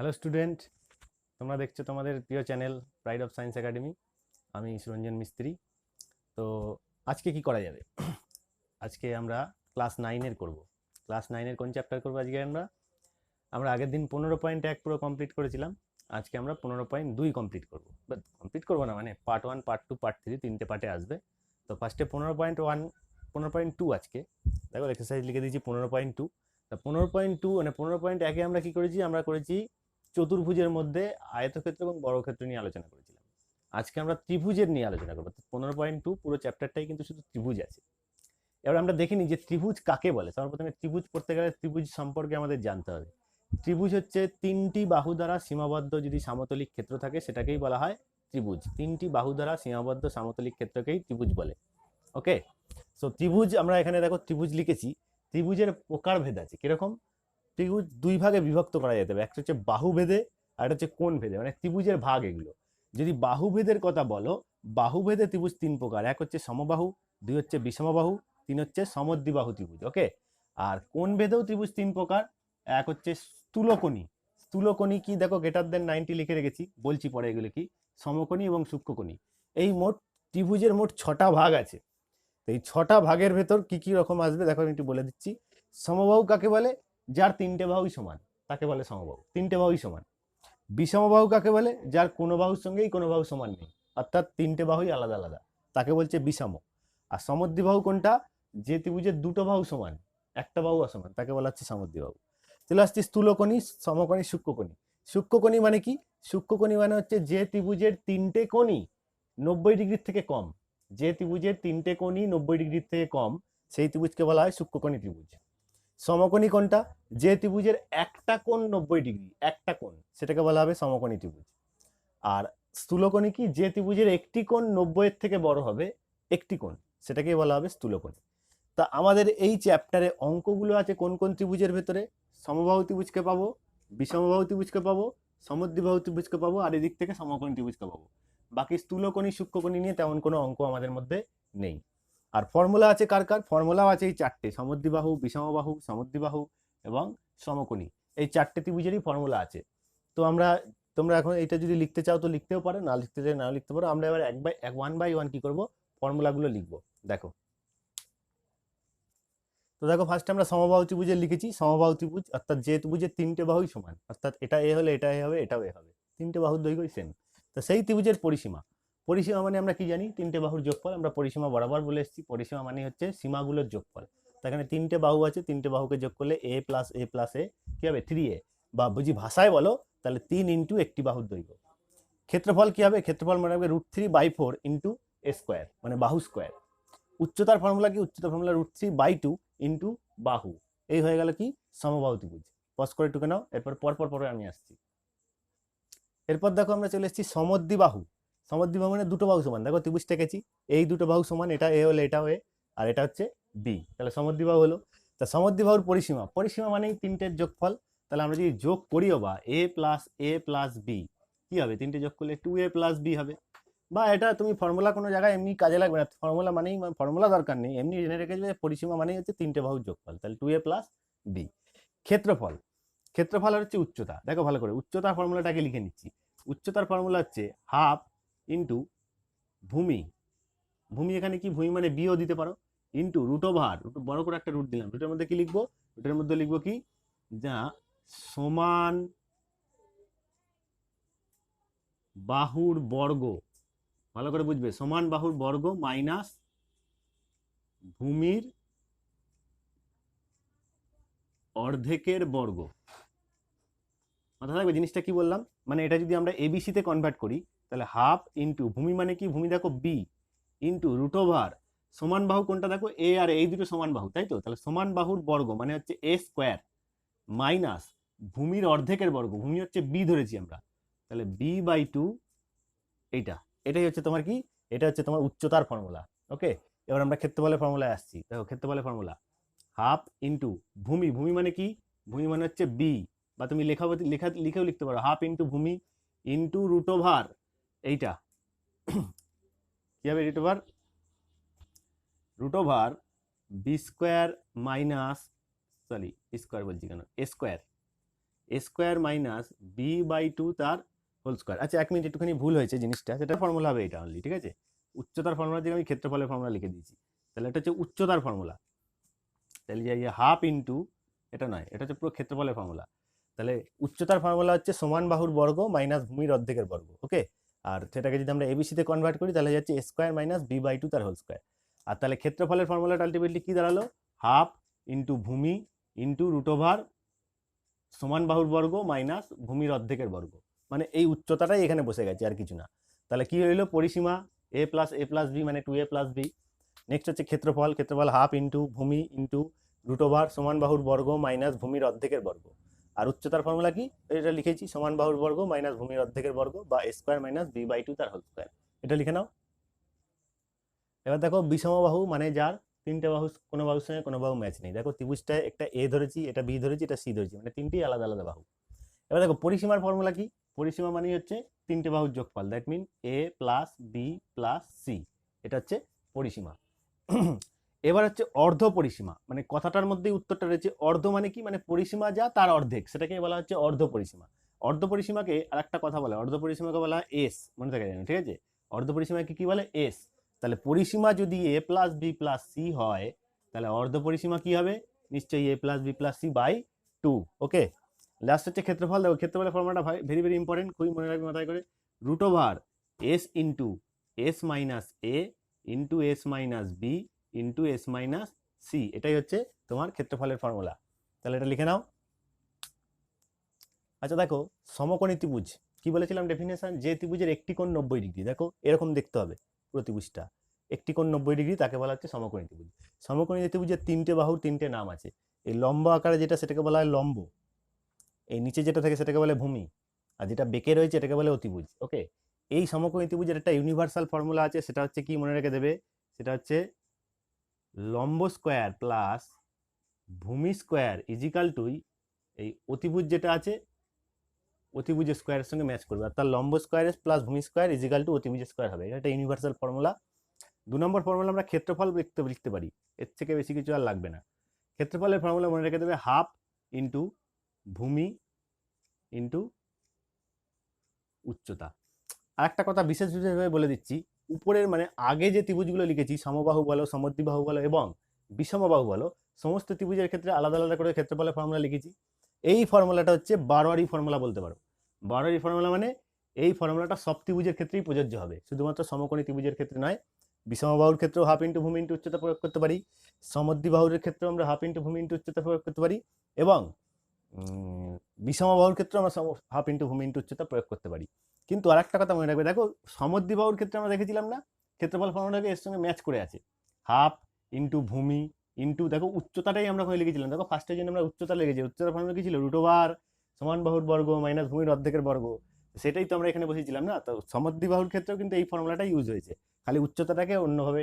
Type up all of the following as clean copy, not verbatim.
Hello student, তোমরা দেখছো তোমাদের প্রিয় channel pride of science academy. আমি সুরঞ্জন মিস্ত্রি। তো আজকে কি করা যাবে? আজকে আমরা ক্লাস নাইনের করব। ক্লাস নাইনের কোন চ্যাপ্টার করবো আজকে? আমরা আমরা আগের দিন 15.1 পুরো কমপ্লিট করেছিলাম। আজকে আমরা 15.2 কমপ্লিট করবো। বাট কমপ্লিট করবো না, মানে পার্ট 1, পার্ট 2, পার্ট 3 তিনটে পার্টে আসবে। তো ফার্স্টে 15.1, 15.2 আজকে দেখো এক্সারসাইজ লিখে দিয়েছি 15.2। তা 15.2 মানে 15.1-এ আমরা কি করেছি? আমরা করেছি চতুর্ভুজের মধ্যে আয়তক্ষেত্র এবং বর্গক্ষেত্র নিয়ে আলোচনা করেছিলাম। আজকে আমরা ত্রিভুজের নিয়ে আলোচনা করবো। 15.2 পুরো চ্যাপ্টারটাই কিন্তু শুধু ত্রিভুজ আছে। এবার আমরা দেখিনি যে ত্রিভুজ কাকে বলে। সর্বপ্রথমে ত্রিভুজ পড়তে গেলে ত্রিভুজ সম্পর্কে আমাদের জানতে হবে। ত্রিভুজ হচ্ছে তিনটি বাহু দ্বারা সীমাবদ্ধ যদি সমতলিক ক্ষেত্র থাকে সেটাকেই বলা হয় ত্রিভুজ। তিনটি বাহু দ্বারা সীমাবদ্ধ সমতলিক ক্ষেত্রকেই ত্রিভুজ বলে। ওকে, সো ত্রিভুজ আমরা এখানে দেখো ত্রিভুজ লিখেছি। ত্রিভুজের প্রকারভেদ আছে। কিরকম? ত্রিভুজ দুই ভাগে বিভক্ত করা যেতে পারে, একটা হচ্ছে বাহুভেদে আর একটা হচ্ছে কোণ ভেদে, মানে ত্রিভুজের ভাগ এগুলো। যদি বাহুভেদের কথা বলো, বাহুভেদে ত্রিভুজ তিন প্রকার। এক হচ্ছে সমবাহু, দুই হচ্ছে বিষমবাহু, তিন হচ্ছে সমদ্বিবাহু ত্রিভুজ। ওকে, আর কোণ ভেদেও ত্রিভুজ তিন প্রকার। এক হচ্ছে স্থূলকোণী। স্থূলকোণী কি? দেখো গ্রেটার দেন 90 লিখে রেখেছি, বলছি পরে এগুলো কি। সমকোণী এবং সূক্ষ্মকোণী। এই মোট ত্রিভুজের মোট 6টা ভাগ আছে। এই 6টা ভাগের ভেতর কি কি রকম আসবে দেখো, আমি একটু বলে দিচ্ছি। সমবাহু কাকে বলে? যার তিনটে বাহুই সমান, তাকে বলে সমবাহু, তিনটে বাহুই সমান। বিষমবাহু কাকে বলে? যার কোনো বাহুর সঙ্গেই কোনো বাহু সমান নেই, অর্থাৎ তিনটে বাহুই আলাদা আলাদা, তাকে বলছে বিষম। আর সমদ্বিবাহু কোনটা? যে ত্রিভুজের দুটো বাহু সমান, একটা বাহু অসমান, তাকে বলা হচ্ছে সমদ্বিবাহু। চলে আসছি স্থূলকোণী, সমকোণী, সূক্ষ্মকোণী। সূক্ষ্মকোণী মানে কি? সূক্ষ্মকোণী মানে হচ্ছে যে ত্রিভুজের তিনটে কোণই 90 ডিগ্রির থেকে কম। যে ত্রিভুজের তিনটে কোণই 90 ডিগ্রির থেকে কম, সেই ত্রিভুজকে বলা হয় সূক্ষ্মকোণী ত্রিভুজ। সমকোণী কোনটা? যে ত্রিভুজের একটা কোণ 90 ডিগ্রি, একটা কোণ, সেটাকে বলা হবে সমকোণী ত্রিভুজ। আর স্থূলকোণী কি? যে ত্রিভুজের একটি কোণ 90-এর থেকে বড় হবে, একটি কোণ, সেটাকেই বলা হবে স্থূলকোণী। তা আমাদের এই চ্যাপ্টারে অঙ্কগুলো আছে কোন কোন ত্রিভুজের ভেতরে? সমবাহু ত্রিভুজকে পাবো, বিষমবাহু ত্রিভুজকে পাবো, সমদ্বিবাহু ত্রিভুজকে পাবো, আর এদিক থেকে সমকোণী ত্রিভুজকে পাবো। বাকি স্থূলকোণী সূক্ষ্মকোণী নিয়ে তেমন কোনো অঙ্ক আমাদের মধ্যে নেই। আর ফর্মুলা আছে কার কার? ফর্মুলাও আছে এই চারটে, সমদ্বিবাহু, বিষমবাহু, সমদ্বিবাহু এবং সমকোণী। এই চারটে ত্রিভুজেরই ফর্মুলা আছে। তো তোমরা এখন এটা যদি লিখতে চাও তো লিখতেও পারো, না লিখতে চাই না লিখতে পারো। আমরা এবার ওয়ান বাই ওয়ান কি করবো, ফর্মুলাগুলো লিখবো। দেখো, তো দেখো ফার্স্টে আমরা সমবাহু ত্রিভুজে লিখেছি। সমবাহু ত্রিভুজ অর্থাৎ যে ত্রিভুজের তিনটে বাহুই সমান, অর্থাৎ এটা এ হলে এটা এ হবে, এটাও এ হবে, তিনটে বাহুর দৈর্ঘ্যই সেম। তো সেই ত্রিভুজের পরিসীমা। পরিসীমা মানে আমরা কি জানি? তিনটে বাহুর যোগফল। আমরা পরিসীমা বরাবর বলে এসেছি, পরিসীমা মানে হচ্ছে সীমাগুলোর যোগফল। তো এখানে তিনটে বাহু আছে, তিনটে বাহুকে যোগ করলে এ প্লাস এ প্লাস এ কি হবে? 3a। বা বুঝি ভাষায় বলো তাহলে 3 ইন্টু একটি বাহুর দৈর্ঘ্য। ক্ষেত্রফল কি হবে? ক্ষেত্রফল মানে হবে √3/4 ইন্টু এ স্কোয়ার, মানে বাহু স্কোয়ার। উচ্চতার ফর্মুলা কি? উচ্চতার ফর্মুলা √3/2 ইন্টু বাহু। এই হয়ে গেল কি? সমবাহু ত্রিভুজ। পজ করে টুকে নাও, এরপর পরপর পরে আমি আসছি। এরপর দেখো আমরা চলে এসেছি সমদ্বিবাহু। সমদ্বিবাহু মানে দুটো বাহু সমান। দেখো ত্রিভুজটা এঁকেছি, এই দুটো বাহু সমান, এটা এ হলে এটাও এ, আর এটা হচ্ছে বি, তাহলে সমদ্বিবাহু হলো। তা সমদ্বিবাহুর পরিসীমা, পরিসীমা মানেই তিনটের যোগফল। তাহলে আমরা যদি যোগ করিও বা a প্লাস বি, কি হবে? তিনটে যোগ করলে 2a প্লাস বি হবে। বা এটা তুমি ফর্মুলা কোনো জায়গায় এমনি কাজে লাগবে না, ফর্মুলা মানেই, ফর্মুলা দরকার নেই, এমনি জেনে রেখে যে পরিসীমা মানেই হচ্ছে তিনটে বাহুর যোগফল, তাহলে 2a প্লাস বি। ক্ষেত্রফল, ক্ষেত্রফল হচ্ছে উচ্চতা। দেখো ভালো করে, উচ্চতার ফর্মুলাটাকে লিখে নিচ্ছি। উচ্চতার ফর্মুলা হচ্ছে হাফ ইন্টু ভূমি। ভূমি এখানে কি? ভূমি মানে বিও দিতে পারো, ইন্টু √ওভার, বড় করে একটা রুট দিলাম, রুটের মধ্যে কি লিখবো? রুটের মধ্যে লিখবো কি? যা সমান বাহুর বর্গ, ভালো করে বুঝবে, সমান বাহুর বর্গ মাইনাস ভূমির অর্ধেকের বর্গ। মাথা থাকবে জিনিসটা কি বললাম? মানে এটা যদি আমরা এবিসি তে কনভার্ট করি, তাহলে হাফ ইন্টু ভূমি মানে কি? ভূমি দেখো বি, ইন্টু √ওভার সমান বাহু কোনটা? দেখো এ আর এই দুটো সমান বাহু, তাই তো? তাহলে সমান বাহুর বর্গ মানে হচ্ছে এ স্কোয়ার মাইনাস ভূমির অর্ধেকের বর্গ, ভূমি হচ্ছে বি ধরেছি আমরা, তাহলে b/2। এইটা, এটাই হচ্ছে তোমার কি? এটা হচ্ছে তোমার উচ্চতার ফর্মুলা। ওকে, এবার আমরা ক্ষেত্রফলের ফর্মুলায় আসছি। দেখো ক্ষেত্রফলের ফর্মুলা হাফ ইন্টু ভূমি, ভূমি মানে কি? ভূমি মানে হচ্ছে বি, বা তুমি লিখেও লিখতে পারো, হাফ ইন্টু ভূমি ইন্টু √ওভার এইটা কি হবে? √Over B square minus, sorry square বলছি কেন, A square. A square minus B by two তার হোল স্কোয়ার। আচ্ছা 1 মিনিট, একটুখানি ভুল হয়েছে জিনিসটা, সেটা ফর্মুলা হবে এটা অনলি, ঠিক আছে? উচ্চতার ফর্মুলা থেকে আমি ক্ষেত্রফলের ফর্মুলা লিখে দিয়েছি, তাহলে এটা হচ্ছে উচ্চতার ফর্মুলা। তাহলে যে হাফ ইন্টু, এটা নয়, এটা হচ্ছে পুরো ক্ষেত্রফলের ফর্মুলা। তাহলে উচ্চতার ফর্মুলা হচ্ছে সমান বাহুর বর্গ মাইনাস ভূমির অর্ধেকের বর্গ, ওকে? আর সেটাকে যদি আমরা এবিসিতে কনভার্ট করি তাহলে যাচ্ছে A square minus B by two তার হোল স্কোয়ার। আর তাহলে ক্ষেত্রফলের ফর্মুলাটা আলটিমেটলি কি দাঁড়ালো? হাফ ইন্টু ভূমি ইন্টু রুট ওভার সমান বাহুর বর্গ মাইনাস ভূমির অর্ধেকের বর্গ, মানে এই উচ্চতাটাই এখানে বসে গেছে, আর কিছু না। তাহলে কি হইলো? পরিসীমা এ প্লাস বি মানে 2a প্লাস বি। নেক্সট হচ্ছে ক্ষেত্রফল, ক্ষেত্রফল হাফ ইন্টু ভূমি ইন্টু রুট ওভার সমান বাহুর বর্গ মাইনাস ভূমির অর্ধেকের বর্গ। আর উচ্চতার ফর্মুলা কি? এটা লিখেছি, সমান বাহুর বর্গ মাইনাস ভূমির অর্ধেকের বর্গ বা A square minus B by two তার হোল স্কোয়ার। এটা লিখে নাও। এবার দেখো বিষমবাহু মানে যার তিনটে বাহু, কোনো বাহুর সঙ্গে কোনো বাহু ম্যাচ নেই। দেখো ত্রিভুজটায় একটা এ ধরেছি, এটা বি ধরেছি, এটা সি ধরেছি, মানে তিনটেই আলাদা আলাদা বাহু। এবার দেখো পরিসীমার ফর্মুলা কি? পরিসীমা মানে হচ্ছে তিনটে বাহুর যোগফল, that mean A plus B plus C, এটা হচ্ছে পরিসীমা। এবার হচ্ছে অর্ধ পরিসীমা, মানে কথাটার মধ্যেই উত্তরটা রয়েছে। অর্ধ মানে কি? মানে পরিসীমা যা তার অর্ধেক, সেটাকে বলা হচ্ছে অর্ধ পরিসীমা। অর্ধ পরিসীমাকে আর একটা কথা বলে, অর্ধ পরিসীমাকে বলা হয় এস, মনে থাকে জানো, ঠিক আছে? অর্ধ পরিসীমাকে কি বলে? এস। তাহলে পরিসীমা যদি A plus B plus C হয়, তাহলে অর্ধ পরিসীমা কি হবে? নিশ্চয়ই A plus B plus C by two, okay? Last হচ্ছে ক্ষেত্রফল। দেখো ক্ষেত্রফলের ফর্মুলাটা ভেরি ভেরি ইম্পর্টেন্ট, খুবই মনে রাখবে মাথায় করে। Root over S into S minus A into S minus B into S minus C, এটাই হচ্ছে তোমার ক্ষেত্রফলের ফর্মুলা। তাহলে এটা লিখে নাও। আচ্ছা দেখো, সমকোণী ত্রিভুজ কি বলেছিলাম ডেফিনেশন? যে ত্রিভুজের একটি কোণ 90 ডিগ্রি, দেখো এরকম দেখতে হবে পুরো ত্রিভুজটা, একটি কোণ 90 ডিগ্রি, তাকে বলা হচ্ছে সমকোণী ত্রিভুজ। সমকোণী ত্রিভুজের তিনটে বাহুর তিনটে নাম আছে। এই লম্ব আকারে যেটা, সেটাকে বলা হয় লম্ব। এই নিচে যেটা থাকে সেটাকে বলে ভূমি, আর যেটা বেঁকে রয়েছে এটাকে বলে অতিভুজ, ওকে? এই সমকোণী ত্রিভুজের একটা ইউনিভার্সাল ফর্মুলা আছে, সেটা হচ্ছে কি, মনে রেখে দেবে, সেটা হচ্ছে লম্ব স্কোয়ার প্লাস ভূমি স্কোয়ার ইজিক্যাল টু এই অতিভুজ যেটা আছে অতিভুজের স্কোয়ারের সঙ্গে ম্যাচ করবে, অর্থাৎ লম্ব স্কোয়ার প্লাস ভূমি স্কোয়ার ইজিক্যাল টু অতিভুজ স্কোয়ার হবে। এটা একটা ইউনিভার্সাল ফর্মুলা। 2 নম্বর ফর্মুলা আমরা ক্ষেত্রফল লিখতে পারি, এর থেকে বেশি কিছু আর লাগবে না। ক্ষেত্রফলের ফর্মুলা মনে রেখে দেবে হাফ ইন্টু ভূমি ইন্টু উচ্চতা। আর একটা কথা বিশেষভাবে বলে দিচ্ছি, উপরের মানে আগে যে ত্রিভুজগুলো লিখেছি, সমবাহু বলো, সমদ্বিবাহু বলো এবং বিষমবাহু বলো, সমস্ত ত্রিভুজের ক্ষেত্রে আলাদা আলাদা করে ক্ষেত্রফলের ফর্মুলা লিখেছি। এই ফর্মুলাটা হচ্ছে বারোয়ারি ফর্মুলা বলতে পারো। বারোয়ারি ফর্মুলা মানে এই ফর্মুলাটা সব ত্রিভুজের ক্ষেত্রেই প্রযোজ্য হবে, শুধুমাত্র সমকোণী ত্রিভুজের ক্ষেত্রে নয়। বিষমবাহুর ক্ষেত্রেও হাফ ইন্টু ভূমি ইন্টু উচ্চতা প্রয়োগ করতে পারি, সমদ্বিবাহুর ক্ষেত্রেও আমরা হাফ ইন্টু ভূমি ইন্টু উচ্চতা প্রয়োগ করতে পারি, এবং বিষমবাহুর ক্ষেত্রে আমরা হাফ ইন্টু ভূমি ইন্টু উচ্চতা প্রয়োগ করতে পারি। কিন্তু আর একটা কথা মনে রাখবে, দেখো সমদ্বিবাহুর ক্ষেত্রে আমরা দেখেছিলাম না, ক্ষেত্রফল ফর্মুলাকে এর সঙ্গে ম্যাচ করে আছে, হাফ ইন্টু ভূমি ইন্টু, দেখো উচ্চতাটাই আমরা ওখানে লিখেছিলাম। দেখো ফার্স্টের জন্য আমরা উচ্চতা লিখেছি, উচ্চতার ফর্মুলা কি ছিল? রুট ওভার সমান বাহুর বর্গ মাইনাস ভূমির অর্ধেকের বর্গ, সেটাই তো আমরা এখানে বসেছিলাম না। তো সমদ্বিবাহুর ক্ষেত্রেও কিন্তু এই ফর্মুলাটা ইউজ হয়েছে, খালি উচ্চতাটাকে অন্যভাবে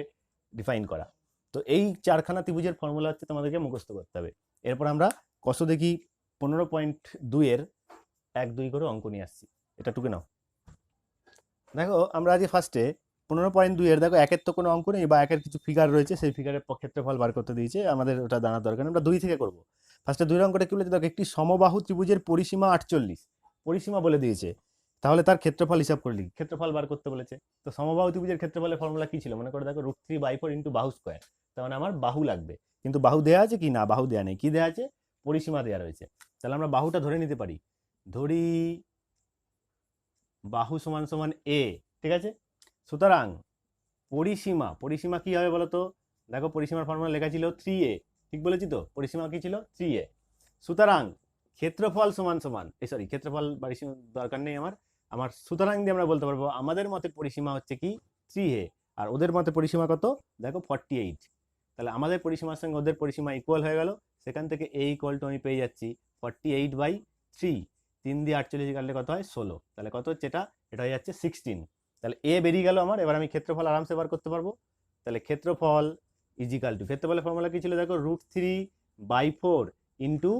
ডিফাইন করা। তো এই চারখানা ত্রিভুজের ফর্মুলা হচ্ছে তোমাদেরকে মুখস্থ করতে হবে। এরপর আমরা কত দেখি 15.2 1-2 করে অঙ্ক নিয়ে আসছি, এটা টুকে নাও। দেখো আমরা আজ ফার্স্টে 15.2 দেখো একের তো কোনো অঙ্ক নেই, বা একের কিছু ফিগার রয়েছে, সেই ফিগারের ক্ষেত্রফল বার করতে দিয়েছে, আমাদের ওটা জানার দরকার নেই, আমরা 2 থেকে করবো। ফার্স্টে 2 অঙ্কটা কি বলেছে? দেখো একটি সমবাহু ত্রিভুজের পরিসীমা 48, পরিসীমা বলে দিয়েছে, তাহলে তার ক্ষেত্রফল হিসাব করলি, ক্ষেত্রফল বার করতে বলেছে। তো সমবাহু ত্রিভুজের ক্ষেত্রফলের ফর্মুলা কি ছিল? মনে করে দেখো √3/4 ইন্টু বাহু স্কোয়ার, তার মানে আমার বাহু লাগবে, কিন্তু বাহু দেওয়া আছে কি? না, বাহু দেওয়া নেই। কি দেওয়া আছে? পরিসীমা দেওয়া রয়েছে। তাহলে আমরা বাহুটা ধরে নিতে পারি, ধরি বাহু সমান সমান এ, ঠিক আছে? সুতরাং পরিসীমা, পরিসীমা কি হবে বলতো? দেখো পরিসীমার ফর্মুলা লেখা ছিল 3a, ঠিক বলেছি তো? পরিসীমা কি ছিল? 3a। সুতরাং ক্ষেত্রফল সমান সমান, সরি ক্ষেত্রফল দরকার নেই আমার, সুতরাং দিয়ে আমরা বলতে পারবো আমাদের মতে পরিসীমা হচ্ছে কি 3a, আর ওদের মতে পরিসীমা কত? দেখো 48। তাহলে আমাদের পরিসীমার সঙ্গে ওদের পরিসীমা ইকুয়াল হয়ে গেল, সেখান থেকে a ইকুয়াল টু আমি পেয়ে যাচ্ছি 48/3, 3 দিয়ে 48 কাটলে কত হয়? 16। তাহলে কত হচ্ছে এটা? এটা হয়ে যাচ্ছে 16। তাহলে এ বেরিয়ে গেল আমার, এবার আমি ক্ষেত্রফল আরামসে বার করতে পারবো। তাহলে ক্ষেত্রফল ইজিক্যাল টু, ক্ষেত্রফলের ফর্মুলা কি ছিল? দেখো √3/4 ইন্টু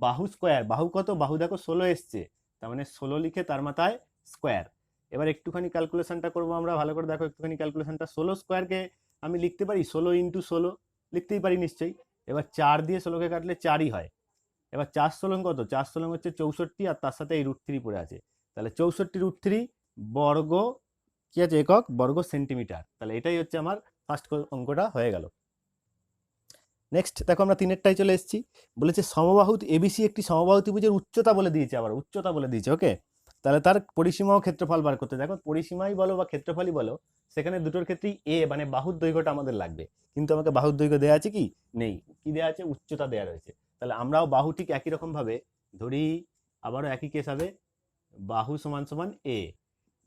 বাহু স্কোয়ার, বাহু কত? বাহু দেখো 16 এসছে, তার মানে 16 লিখে তার মাথায় স্কোয়ার। এবার একটুখানি ক্যালকুলেশনটা করবো আমরা, ভালো করে দেখো একটুখানি ক্যালকুলেশনটা। 16 স্কোয়ারকে আমি লিখতে পারি 16 ইন্টু 16, লিখতেই পারি নিশ্চয়ই। এবার 4 দিয়ে 16কে কাটলে 4ই হয়, এবার 4 কত, 4 হচ্ছে 64, আর তার সাথে এই √3 পড়ে আছে, তাহলে 64 √3 বর্গ কি আছে, একক বর্গ সেন্টিমিটার। তাহলে এটাই হচ্ছে আমার ফার্স্ট অঙ্কটা হয়ে গেল। নেক্সট দেখো আমরা 3টাই চলে এসেছি, বলেছে সমবাহু এবিসি একটি সমবাহু ত্রিভুজের উচ্চতা বলে দিয়েছে, আবার উচ্চতা বলে দিয়েছে। ওকে, তাহলে তার পরিসীমা ও ক্ষেত্রফল বার করতে, দেখো পরিসীমাই বলো বা ক্ষেত্রফলই বলো, সেখানে দুটোর ক্ষেত্রেই এ মানে বাহুর দৈর্ঘ্যটা আমাদের লাগবে, কিন্তু আমাকে বাহুর দৈর্ঘ্য দেওয়া আছে কি, নেই। কি দেওয়া আছে, উচ্চতা দেওয়া রয়েছে। তাহলে আমরাও বাহু ঠিক একই রকম ভাবে ধরি, আবারও একই কেস হবে, বাহু সমান সমান এ।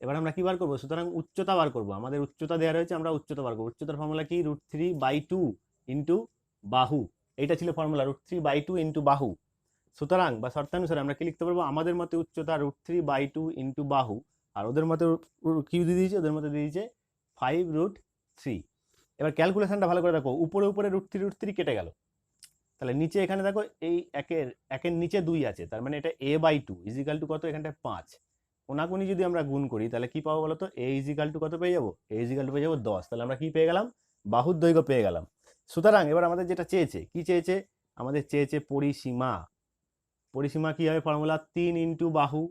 এবার আমরা কি বার করবো, সুতরাং উচ্চতা বার করবো, আমাদের উচ্চতা দেওয়া রয়েছে, আমরা উচ্চতা বার করবো। উচ্চতার ফর্মুলা কি, √3/2 ইন্টু বাহু, এইটা ছিল ফর্মুলা, √3/2 ইন্টু বাহু। সুতরাং বা শর্তানুসারে আমরা কি লিখতে পারবো, আমাদের মতে উচ্চতা √3/2 ইন্টু বাহু, আর ওদের মতে কি দিয়ে দিয়েছে, ওদের মতে দিয়ে দিয়েছে 5√3। এবার ক্যালকুলেশনটা ভালো করে দেখো, উপরে উপরে √3 কেটে গেল, তাহলে নিচে এখানে দেখো এই একের নিচে 2 আছে, তার মানে এটা a/2 ইজিক্যাল টু কত, এখানটা 5। কোনাকুনি যদি আমরা গুণ করি তাহলে কি পাবো বলতো, a ইজিক্যাল টু কত পেয়ে যাবো, a ইজিক্যাল টু পেয়ে যাবো 10। তাহলে আমরা কি পেয়ে গেলাম, বাহুর দৈর্ঘ্য পেয়ে গেলাম। সুতরাং এবার আমাদের যেটা চেয়েছে, কি চেয়েছে, আমাদের চেয়েছে পরিসীমা। পরিসীমা কি হবে, ফর্মুলা 3 ইন্টু বাহু,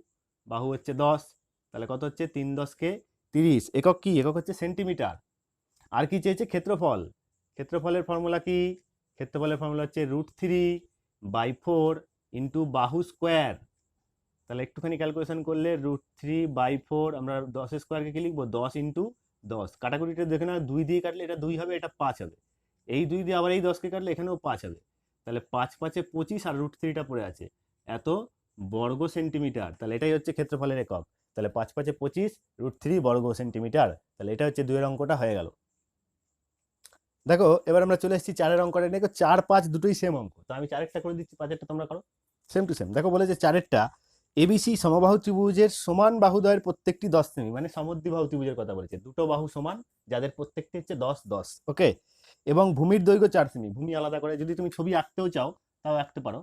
বাহু হচ্ছে 10, তাহলে কত হচ্ছে 3 × 10 = 30, একক কি, একক হচ্ছে সেন্টিমিটার। আর কি চেয়েছে, ক্ষেত্রফল। ক্ষেত্রফলের ফর্মুলা কি, ক্ষেত্রফলের ফর্মুলা হচ্ছে √3/4 ইন্টু বাহু স্কোয়ার। তাহলে একটুখানি ক্যালকুলেশন করলে √3/4, আমরা 10 স্কোয়ারকে কি লিখবো, 10 ইন্টু 10, কাটাকুটিটা দেখে না, 2 দিয়ে কাটলে এটা 2 হবে, এটা 5 হবে, এই 2 দিয়ে আবার এই 10কে কাটলে এখানেও 5 হবে, তাহলে 5 × 5 = 25, আর √3টা পড়ে আছে, এত বর্গ সেন্টিমিটার। তাহলে এটাই হচ্ছে ক্ষেত্রফলের একক। তাহলে 5 × 5 = 25, √3 বর্গ সেন্টিমিটার। তাহলে এটা হচ্ছে 2 অঙ্কটা হয়ে গেল। দেখো এবার আমরা চলে এসেছি 4 অঙ্কটা, দেখো 4, 5 দুটোই সেম অঙ্ক, তো আমি 4টা করে দিচ্ছি, 5টা তোমরা করো, সেম টু সেম। দেখো বলে যে 4টা এবিসি সমবাহু ত্রিভুজের সমান বাহুদ্বয়ের প্রত্যেকটি 10 সেমি, মানে সমদ্বিবাহু ত্রিভুজের কথা বলেছে, দুটো বাহু সমান যাদের প্রত্যেকটি হচ্ছে 10 10। ওকে, এবং ভূমির দৈর্ঘ্য 4 সেমি। ভূমি আলাদা করে যদি তুমি ছবি আঁকতেও চাও তাও আঁকতে পারো,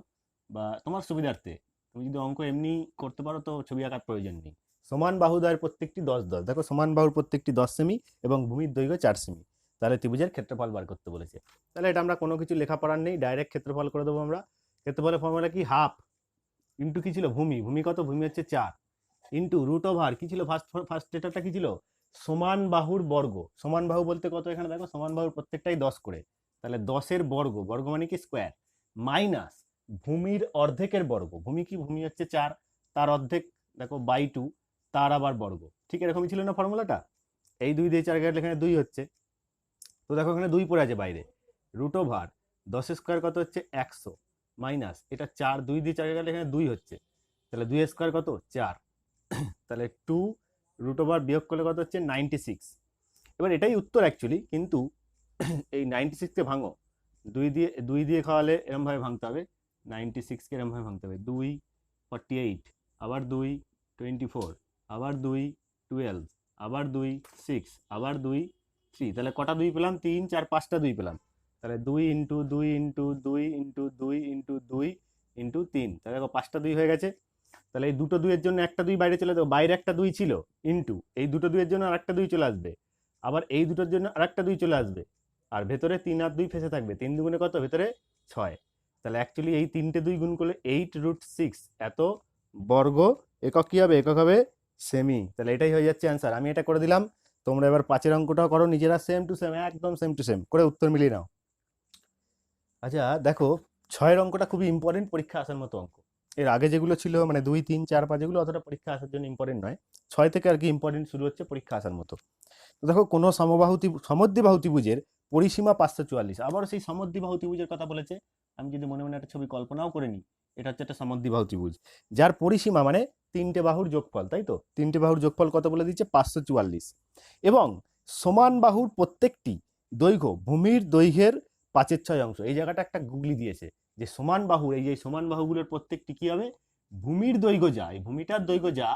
বা তোমার সুবিধার্থে তুমি যদি অঙ্ক এমনি করতে পারো তো ছবি আঁকার প্রয়োজন নেই। সমান বাহুদ্বয়ের প্রত্যেকটি 10 10, দেখো সমান বাহুর প্রত্যেকটি 10 সেমি এবং ভূমির দৈর্ঘ্য 4 সেমি, তাহলে ত্রিভুজের ক্ষেত্রফল বার করতে বলেছে। তাহলে এটা আমরা কোনো কিছু লেখা পড়ার নেই, ডাইরেক্ট ক্ষেত্রফল করে দেবো আমরা। ক্ষেত্রফলের ফর্মুলা কি, হাফ ইন্টু কি ছিল, ভূমি, ভূমি কত, ভূমি হচ্ছে 4, ইন্টু √ওভার কি ছিল, ফার্স্ট ডেটাটা কি ছিল, সমান বাহুর বর্গ। সমান বাহু বলতে কত, এখানে দেখো সমান বাহুর প্রত্যেকটাই 10 করে, তাহলে 10-এর বর্গ, বর্গ মানে কি স্কোয়ার, মাইনাস ভূমির অর্ধেকের বর্গ। ভূমি কি, ভূমি হচ্ছে 4, তার অর্ধেক দেখো /2, তার আবার বর্গ। ঠিক এরকমই ছিল না ফর্মুলাটা, এই 2 দিয়ে 4 কাটলে এখানে 2 হচ্ছে, তো দেখো এখানে 2 পড়ে আছে বাইরে, √ওভার 10 স্কোয়ার কত হচ্ছে 100, মাইনাস এটা 4, 2 দিয়ে 4 কাটলে এখানে 2 হচ্ছে, তাহলে 2 স্কোয়ার কত 4, তাহলে 2 √ওভার বিয়োগ করলে কত হচ্ছে 96। এবার এটাই উত্তর অ্যাকচুয়ালি, কিন্তু এই 96কে ভাঙো, 2 দিয়ে খাওয়ালে এরমভাবে ভাঙতে হবে, 96কে এরমভাবে ভাঙতে হবে, 2 48, আবার 2 24, আবার 2 12, আবার 2 6, আবার 2 3, তাহলে কটা 2 পেলাম, 3 4 5টা 2 পেলাম, তাহলে 2 into 2 into 2 into 2 into 2 into 3, তাহলে দেখো 5টা 2 হয়ে গেছে। তাহলে এই দুটো 2-এর জন্য একটা 2 বাইরে চলে যাবে, বাইরে একটা 2 ছিল, ইন্টু এই দুটো 2-এর জন্য আরেকটা 2 চলে আসবে, আবার এই দুটোর জন্য আরেকটা 2 চলে আসবে, আর ভেতরে 3 আর 2 ফেসে থাকবে, 3 দুগুণে কত, ভেতরে 6। তাহলে অ্যাকচুয়ালি এই 3টে 2 গুণ করলে 8√6 এত বর্গ, একক কি হবে, একক হবে সেমি। তাহলে এটাই হয়ে যাচ্ছে অ্যান্সার। আমি এটা করে দিলাম, তোমরা এবার 5-এর অঙ্কটাও করো নিজেরা, সেম টু সেম, একদম সেম টু সেম করে উত্তর মিলিয়ে নাও। আচ্ছা দেখো 6-এর অঙ্কটা খুবই ইম্পর্টেন্ট, পরীক্ষা আসার মতো অঙ্ক। এর আগে যেগুলো ছিল মানে 2 3 4 5 এগুলো অতটা পরীক্ষা আসার জন্য ইম্পর্টেন্ট নয়, 6 থেকে আর কি ইম্পর্টেন্ট শুরু হচ্ছে পরীক্ষা আসার মতো। তো দেখো কোনো সমদ্বিবাহু ত্রিভুজের পরিসীমা 544, আবার সেই সমদ্বিবাহু ত্রিভুজের কথা বলেছে। আমি যদি মনে মনে একটা ছবি কল্পনাও করে নিই, এটা হচ্ছে একটা সমদ্বিবাহু ত্রিভুজ, যার পরিসীমা মানে 3টে বাহুর যোগফল, তাই তো 3টে বাহুর যোগফল কত বলে দিচ্ছে 544, এবং সমান বাহুর প্রত্যেকটি দৈর্ঘ্য ভূমির দৈর্ঘ্যের 5/6 অংশ। এই জায়গাটা একটা গুগলি দিয়েছে যে সমান বাহু, এই যে সমান বাহুগুলোর প্রত্যেকটি কি হবে, ভূমির দৈর্ঘ্য যা, এই ভূমিটার দৈর্ঘ্য যা,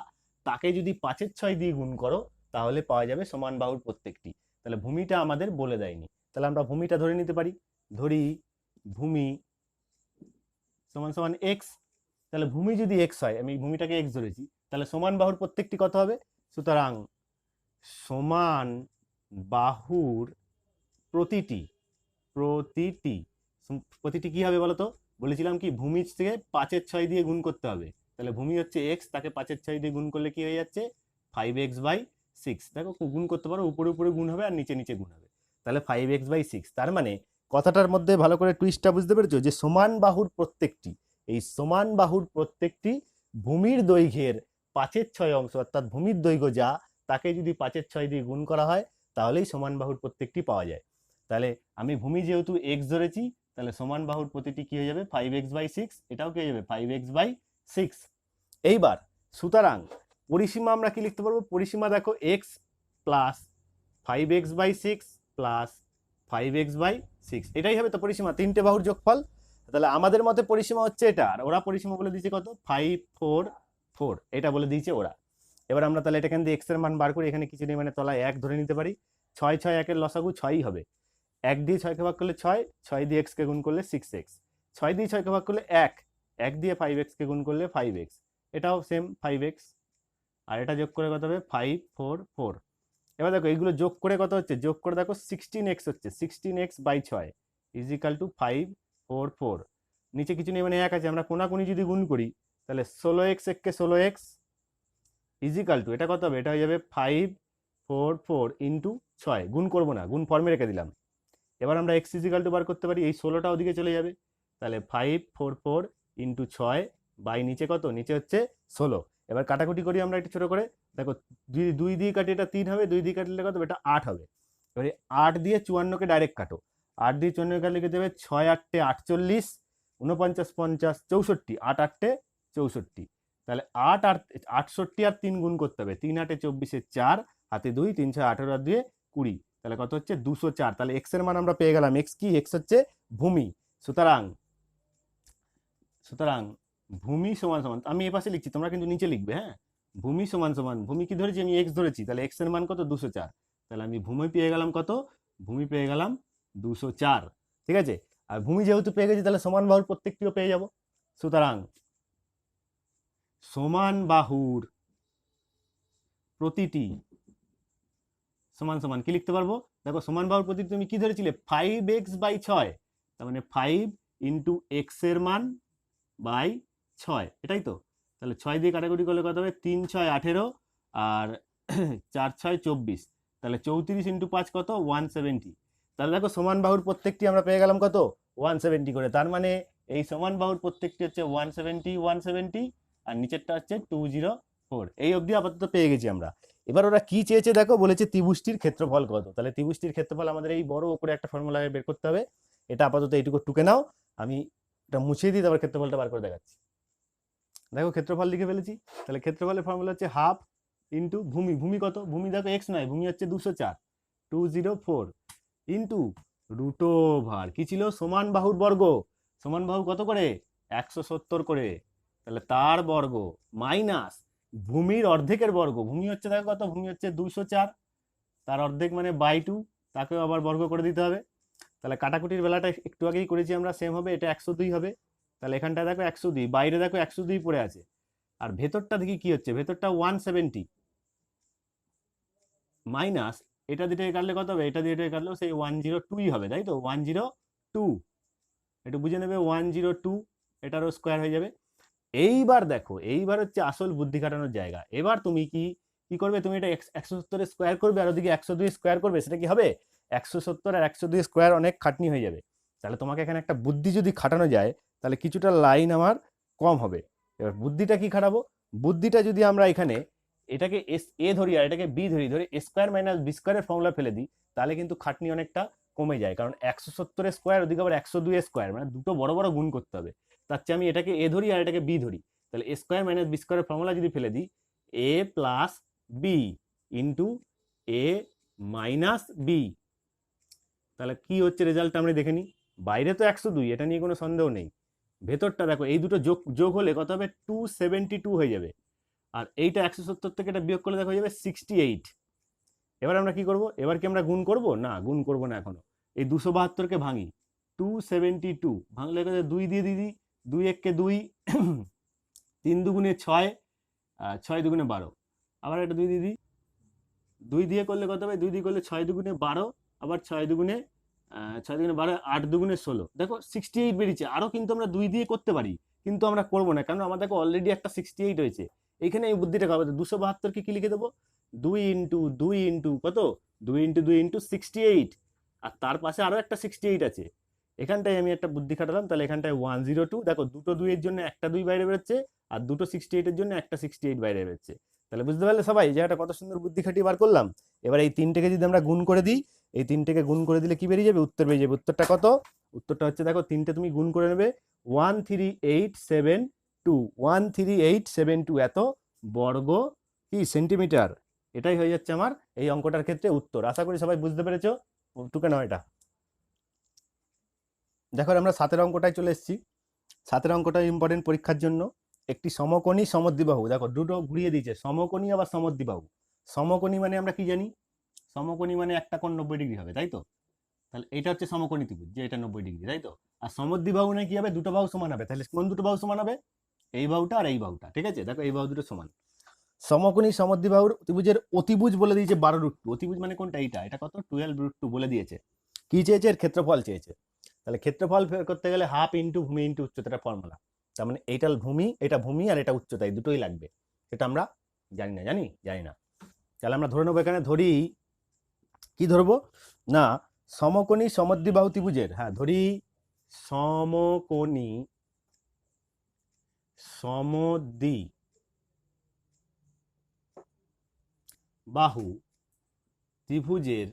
তাকে যদি 5/6 দিয়ে গুণ করো তাহলে পাওয়া যাবে সমান বাহুর প্রত্যেকটি। তাহলে ভূমিটা আমাদের বলে দেয়নি, তাহলে আমরা ভূমিটা ধরে নিতে পারি, ধরি ভূমি সমান সমান x, তাহলে ভূমি যদি x হয়, আমি ভূমিটাকে x ধরেছি, তাহলে সমান বাহুর প্রত্যেকটি কত হবে, সুতরাং সমান বাহুর প্রতিটি প্রতিটি প্রতিটি কি হবে বলতো, বলেছিলাম কি ভূমি থেকে 5/6 দিয়ে গুণ করতে হবে। তাহলে ভূমি হচ্ছে এক্স, তাকে 5/6 দিয়ে গুণ করলে কি হয়ে যাচ্ছে 5x/6। দেখো গুণ করতে পারো, উপরে উপরে গুণ হবে আর নিচে নিচে গুণ হবে। তাহলে 5x/6। তার মানে কথাটার মধ্যে ভালো করে টুইস্টটা বুঝতে পেরেছো, যে সমান বাহুর প্রত্যেকটি, এই সমান বাহুর প্রত্যেকটি ভূমির দৈর্ঘ্যের 5/6 অংশ, অর্থাৎ ভূমির দৈর্ঘ্য যা, তাকে যদি 5/6 দিয়ে গুণ করা হয় তাহলেই সমান বাহুর প্রত্যেকটি পাওয়া যায়। তাহলে আমি ভূমি যেহেতু এক্স ধরেছি, তাহলে সমান বাহুর প্রতিটি কি হয়ে যাবে 5x/6, এটাও কি হয়ে যাবে 5x/6। এইবার সুতরাং পরিসীমা আমরা কি লিখতে পারবো, পরিসীমা দেখো x plus 5x/6 plus 5x/6, এটাই হবে তো পরিসীমা, তিনটে বাহুর যোগফল। তাহলে আমাদের মতে পরিসীমা হচ্ছে এটা, আর ওরা পরিসীমা বলে দিয়েছে কত 5 4 4, এটা বলে দিয়েছে ওরা। এবার আমরা তাহলে এটা এখান দিয়ে x এর মান বার করি, এখানে কিছু নেই মানে তলায় 1 ধরে নিতে পারি। 6 6 1 এর লসাগু 6ই হবে। 1 দিয়ে 6 কে ভাগ করলে 6, 6 দিয়ে x কে গুণ করলে 6x, 6 দিয়ে 6 কে ভাগ করলে 1, 1 দিয়ে 5x কে গুণ করলে 5x, এটাও সেম 5x, আর এটা যোগ করে কত হবে 5 4 4। এবার দেখো এইগুলো যোগ করে কত হচ্ছে, যোগ করে দেখো 16x হচ্ছে, 16x/6 ইজ ইকাল টু 5 4 4। নিচে কিছু নেই মানে 1 আছে, আমরা কোনাকুনি যদি গুণ করি তাহলে 16x K 16x is equal two, এটা কত হবে, এটা হয়ে যাবে 5 4 4 ইন্টু 6, গুণ করবো না, গুণ ফর্মে রেখে দিলাম। এবার আমরা x ইজ ইকাল টু বার করতে পারি, এই 16টা ওদিকে চলে যাবে, তাহলে 5 4 4 ইন্টু 6 বাই নিচে কত, নিচে হচ্ছে 16। এবার কাটাকুটি করি আমরা একটু ছোট করে, দেখো 2 দিয়ে কাটি এটা 3 হবে, 2 দিয়ে কাটলে কত হবে, এটা 8 হবে। এবারে 8 দিয়ে 54কে ডাইরেক্ট কাটো, 8 দিয়ে 54 কাটলে লিখে দেবে 6 8 48, 49 50 64, 8 8 64। তাহলে 8 আর 68 আর 3 গুণ করতে হবে, 3 8 24 4, হাতে 2, 3 6 18 আর 2 20, তাহলে কত হচ্ছে 204। তাহলে x এর মান আমরা পেয়ে গেলাম, x কি, x হচ্ছে ভূমি। সুতরাং সুতরাং ভূমি সমান সমান, আমি এ পাশে লিখছি তোমরা কিন্তু নিচে লিখবে, হ্যাঁ, ভূমি সমান সমান, ভূমি কি ধরেছি আমি x ধরেছি, তাহলে x এর মান কত 204, তাহলে আমি ভূমি পেয়ে গেলাম কত, ভূমি পেয়ে গেলাম 204। ঠিক আছে, আর ভূমি যেহেতু পেয়ে গেছি তাহলে সমান বাহুর প্রত্যেকটিও পেয়ে যাব। সুতরাং সমান বাহুর প্রতিটি সমান সমান কি লিখতে পারবো, দেখো সমান বাহুর প্রতিটি তুমি কি ধরেছিলে 5x/6, তার মানে 5 ইন্টু এক্স এর মান বাই 6, এটাই তো। তাহলে 6 দিয়ে কাটাকুটি করলে কত হবে 3 6 18 আর 4 6 24, তাহলে 34 ইন্টু 5 কত 170। তাহলে দেখো সমান বাহুর প্রত্যেকটি আমরা পেয়ে গেলাম কত 170 করে, তার মানে এই সমান বাহুর প্রত্যেকটি হচ্ছে 170 170, আর নিচেরটা হচ্ছে 204। এই অবধি আপাতত পেয়ে গেছি আমরা। এবার ওরা কি চেয়েছে দেখো, বলেছে ত্রিভুজটির ক্ষেত্রফল কত। তাহলে ত্রিভুজটির ক্ষেত্রফল আমাদের এই বড় উপরে একটা ফর্মুলা বের করতে হবে, এটা আপাতত এইটুকু টুকে নাও, আমি এটা মুছিয়ে দিই, তারপর ক্ষেত্রফলটা বার করে দেখাচ্ছি। দেখো ক্ষেত্রফল লিখে ফেলেছি, তাহলে ক্ষেত্রফলের ফর্মুলা হচ্ছে হাফ ইন্টু ভূমি, ভূমি কত, ভূমি দেখো এক্স নয়, ভূমি হচ্ছে 204 204 ইন্টু রুট ওভার কি ছিল সমান বাহুর বর্গ, সমান বাহু কত করে 170 করে, তাহলে তার বর্গ মাইনাস ভূমির অর্ধেকের বর্গ, ভূমি হচ্ছে দেখো কত, ভূমি হচ্ছে 204, তার অর্ধেক মানে বাই 2, তাকেও আবার বর্গ করে দিতে হবে। তাহলে কাটাকুটির বেলাটা একটু আগেই করেছি আমরা, সেম হবে, এটা 102 হবে। তাহলে এখানটা দেখো 102, বাইরে দেখো 102 পড়ে আছে, আর ভেতরটা দেখি কি হচ্ছে, ভেতরটা 170 মাইনাস এটা দিয়ে কাটলে কত হবে, এটা দিয়ে কাটলেও সেই 102ই হবে, তাই তো 102, একটু বুঝে নেবে 102, এটারও স্কোয়ার হয়ে যাবে। এইবার দেখো, এইবার হচ্ছে আসল বুদ্ধি খাটানোর জায়গা। এবার তুমি কি কি করবে, তুমি এটা 170 স্কোয়ার করবে আর ওদিকে 102 স্কোয়ার করবে, সেটা কি হবে 170 আর 102 স্কোয়ার অনেক খাটনি হয়ে যাবে। তাহলে তোমাকে এখানে একটা বুদ্ধি যদি খাটানো যায় তাহলে কিছুটা লাইন আমার কম হবে। এবার বুদ্ধিটা কি খাটাবো, বুদ্ধিটা যদি আমরা এখানে এটাকে এ ধরি আর এটাকে বি ধরি, ধরে এ স্কোয়ার মাইনাস বি স্কোয়ারের ফর্মুলা ফেলে দিই, তাহলে কিন্তু খাটনি অনেকটা কমে যায়, কারণ 170 স্কোয়ার ওদিকে আবার 102 স্কোয়ার, মানে দুটো বড় বড় গুণ করতে হবে। তার চেয়ে আমি এটাকে এ ধরি আর এটাকে বি ধরি, তাহলে এ স্কোয়ার মাইনাস বি স্কোয়ারের ফর্মুলা যদি ফেলে দিই এ প্লাস বি ইন্টু এ মাইনাস বি, তাহলে কি হচ্ছে রেজাল্টটা আমরা দেখে নিই। বাইরে তো 102, এটা নিয়ে কোনো সন্দেহ নেই, ভেতরটা দেখো এই দুটো যোগ যোগ হলে কত হবে 272 হয়ে যাবে, আর এইটা 170 থেকে এটা বিয়োগ করলে দেখো হয়ে যাবে 68। এবার আমরা কি করব, এবার কি আমরা গুণ করব, না গুণ করব না, এখনো এই 272কে ভাঙি, 272 ভাঙলে 2 দিয়ে দিদি, 2 1 2, 3 দুগুণে 6, 6 দুগুণে 12, আবার একটা 2 দিয়ে দিই, 2 দিয়ে করলে কত হবে, 2 দিয়ে করলে 6 দুগুণে 12, আবার 6 দুগুণে 6 দুগুণে 12, 8 দুগুণে 16, দেখো 68 বেরিয়েছে। আরও কিন্তু আমরা 2 দিয়ে করতে পারি, কিন্তু আমরা করবো না, কারণ আমার দেখো অলরেডি একটা 68 হয়েছে। এইখানে এই বুদ্ধিটা খাবে, 272 কি লিখে দেবো, 2 ইন্টু 2 ইন্টু কত, 2 ইন্টু 2 ইন্টু 68, আর তার পাশে আরও একটা 68 আছে। এখানটায় আমি একটা বুদ্ধি খাটালাম, তাহলে এখানটায় 102, দেখো দুটো 2 এর জন্য একটা 2 বাইরে বেরোচ্ছে, আর দুটো 68 এর জন্য একটা 68 বাইরে বেরোচ্ছে। তাহলে বুঝতে পারলে সবাই যে একটা কত সুন্দর বুদ্ধি খাটিয়ে বার করলাম। এবার এই তিনটেকে যদি আমরা গুণ করে দিই, এই তিনটেকে গুণ করে দিলে কি বেরিয়ে যাবে, উত্তর বেরিয়ে যাবে। উত্তরটা কত, উত্তরটা হচ্ছে দেখো, তিনটে তুমি গুণ করে নেবে, 13872, 13872 এত বর্গ কি সেন্টিমিটার। এটাই হয়ে যাচ্ছে আমার এই অঙ্কটার ক্ষেত্রে উত্তর। আশা করি সবাই বুঝতে পেরেছো। টুকে নাও এটা। দেখো আমরা 7এর অঙ্কটায় চলে এসেছি। 7এর অঙ্কটা ইম্পর্টেন্ট পরীক্ষার জন্য। একটি সমকোণী সমদ্বিবাহু, দেখো দুটো ঘুরিয়ে দিয়েছে, সমকোণী আবার সমদ্বিবাহু। সমকোণী মানে আমরা কি জানি, সমকোণী মানে একটা কোণ 90 ডিগ্রি হবে, তাই তো? তাহলে এটা হচ্ছে সমকোণী ত্রিভুজ, যে এটা 90 ডিগ্রি, তাই তো? আর সমদ্বিবাহু মানে কি হবে, দুটো বাহু সমান হবে। তাহলে কোন দুটো বাহু সমান হবে, এই বাহুটা আর এই বাহুটা, ঠিক আছে? দেখো এই বাহু দুটো সমান। সমকোণী সমদ্বিবাহুর ত্রিভুজের অতিভুজ বলে দিয়েছে 12√2। অতিভুজ মানে কোনটা, এইটা, এটা কত, 12√2 বলে দিয়েছে। কি চেয়েছে, এর ক্ষেত্রফল চেয়েছে। তাহলে ক্ষেত্রফল বের করতে গেলে হাফ ইন্টু ভূমি ইন্টু উচ্চতাটা ফর্মুলা। তার মানে এইটা ভূমি আর এটা উচ্চতা, এই দুটোই লাগবে। এটা আমরা জানি না। তাহলে আমরা ধরে নেবো, এখানে ধরি কি ধরবো না, সমকোণী সমদ্বিবাহু ত্রিভুজের, হ্যাঁ ধরি সমকোণী সমদ্বিবাহু ত্রিভুজের